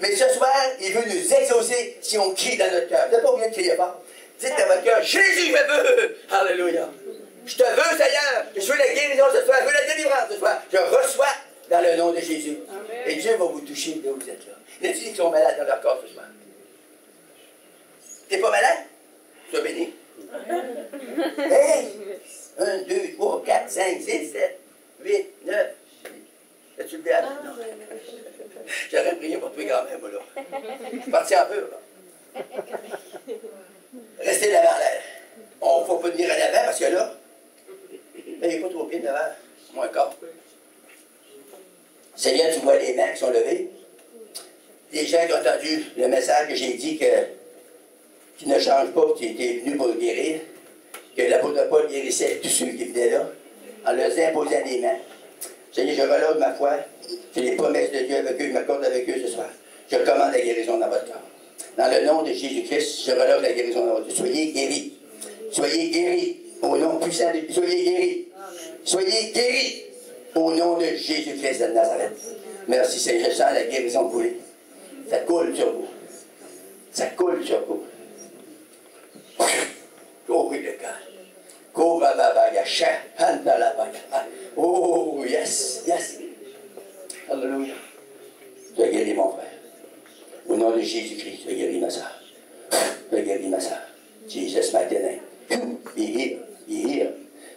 Speaker 1: Mais ce soir, il veut nous exaucer si on crie dans notre cœur. Vous n'êtes pas obligé de crier fort. Dites dans votre cœur, Jésus, je veux. Alléluia. Je te veux, Seigneur. Je veux la guérison ce soir. Je veux la délivrance ce soir. Je reçois dans le nom de Jésus. Amen. Et Dieu va vous toucher là où vous êtes là. Il y en a qui sont malades dans leur corps ce soir. T'es pas malade? Sois béni. Hey! 1, 2, 3, 4, 5, 6, 7, 8, 9. As-tu levé à la non. J'aurais prié pour toi quand même, moi, là. Je suis parti en peur, là. Restez devant l'air. On ne faut pas venir à l'avant parce que là, il n'y a pas trop pieds devant. Moins corps. Seigneur, tu vois les mains qui sont levées. Des gens qui ont entendu le message que j'ai dit qui ne change pas, qui était venu pour guérir, que l'apôtre Paul guérissait tous ceux qui venaient là, en leur imposant les mains. Seigneur, je relève ma foi sur les promesses de Dieu avec eux, je m'accorde avec eux ce soir. Je commande la guérison dans votre corps. Dans le nom de Jésus-Christ, je relève la guérison dans votre corps. Soyez guéris. Soyez guéris au nom puissant de Dieu. Soyez guéris. Soyez guéris au nom de Jésus-Christ de Nazareth. Merci Seigneur, je sens la guérison couler. Ça coule sur vous. Ça coule sur vous. Oh oui, le cœur. Oh, yes, yes. Alléluia. Tu as guéri mon frère. Au nom de Jésus-Christ, tu as guéri ma soeur. Tu as guéri ma soeur. Jesus' mighty name. Be here, be here,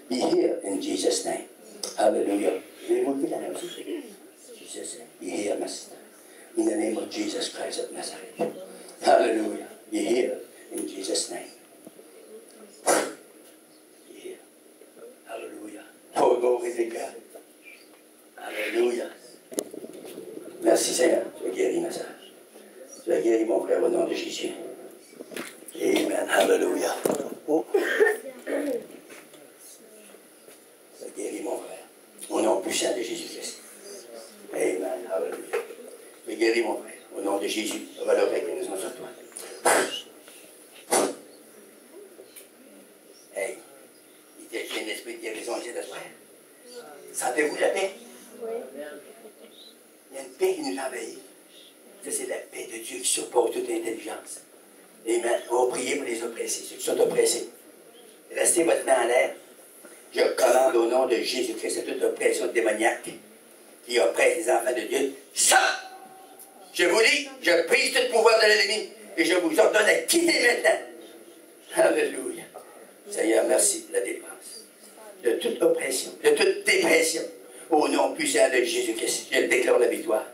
Speaker 1: be here in Jesus' name. Hallelujah. Vous lever la main aussi. Jesus, be here, my sister. In the name of Jesus Christ of Nazareth. Hallelujah. Be here in Jesus' name. Be here. Hallelujah. Oh, glory to God. Alléluia. Merci Seigneur. Tu as guéri ma soeur. Tu as guéri mon frère au nom de Jésus. Amen. Hallelujah. Oh. Tu as guéri mon frère. Au nom puissant de Jésus-Christ. Amen. Hallelujah. Tu as guéri mon frère. Au nom de Jésus. Relève la guérison sur toi. Hey. Il y a un esprit de guérison ici de soir. Sentez-vous la paix? Oui. Il y a une paix qui nous envahit. Ça, c'est la paix de Dieu qui surpasse toute intelligence. Amen. On va prier pour les oppressés, ceux qui sont oppressés. Restez votre main en l'air. Je commande au nom de Jésus-Christ à toute oppression démoniaque qui oppresse les enfants de Dieu. Ça! Je vous dis, je brise tout le pouvoir de l'ennemi et je vous ordonne à quitter maintenant. Alléluia. Seigneur, merci de la délivrance. De toute oppression, de toute dépression. Au nom puissant de Jésus-Christ, je déclare la victoire.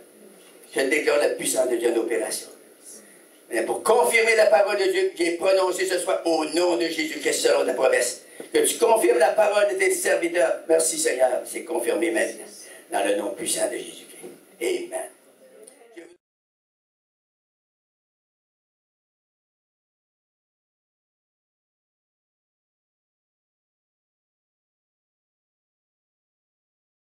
Speaker 1: Je déclare la puissance de Dieu en opération. Mais pour confirmer la parole de Dieu que j'ai prononcée ce soir, au nom de Jésus-Christ, selon ta promesse, que tu confirmes la parole de tes serviteurs. Merci Seigneur, c'est confirmé maintenant, dans le nom puissant de Jésus-Christ. Amen.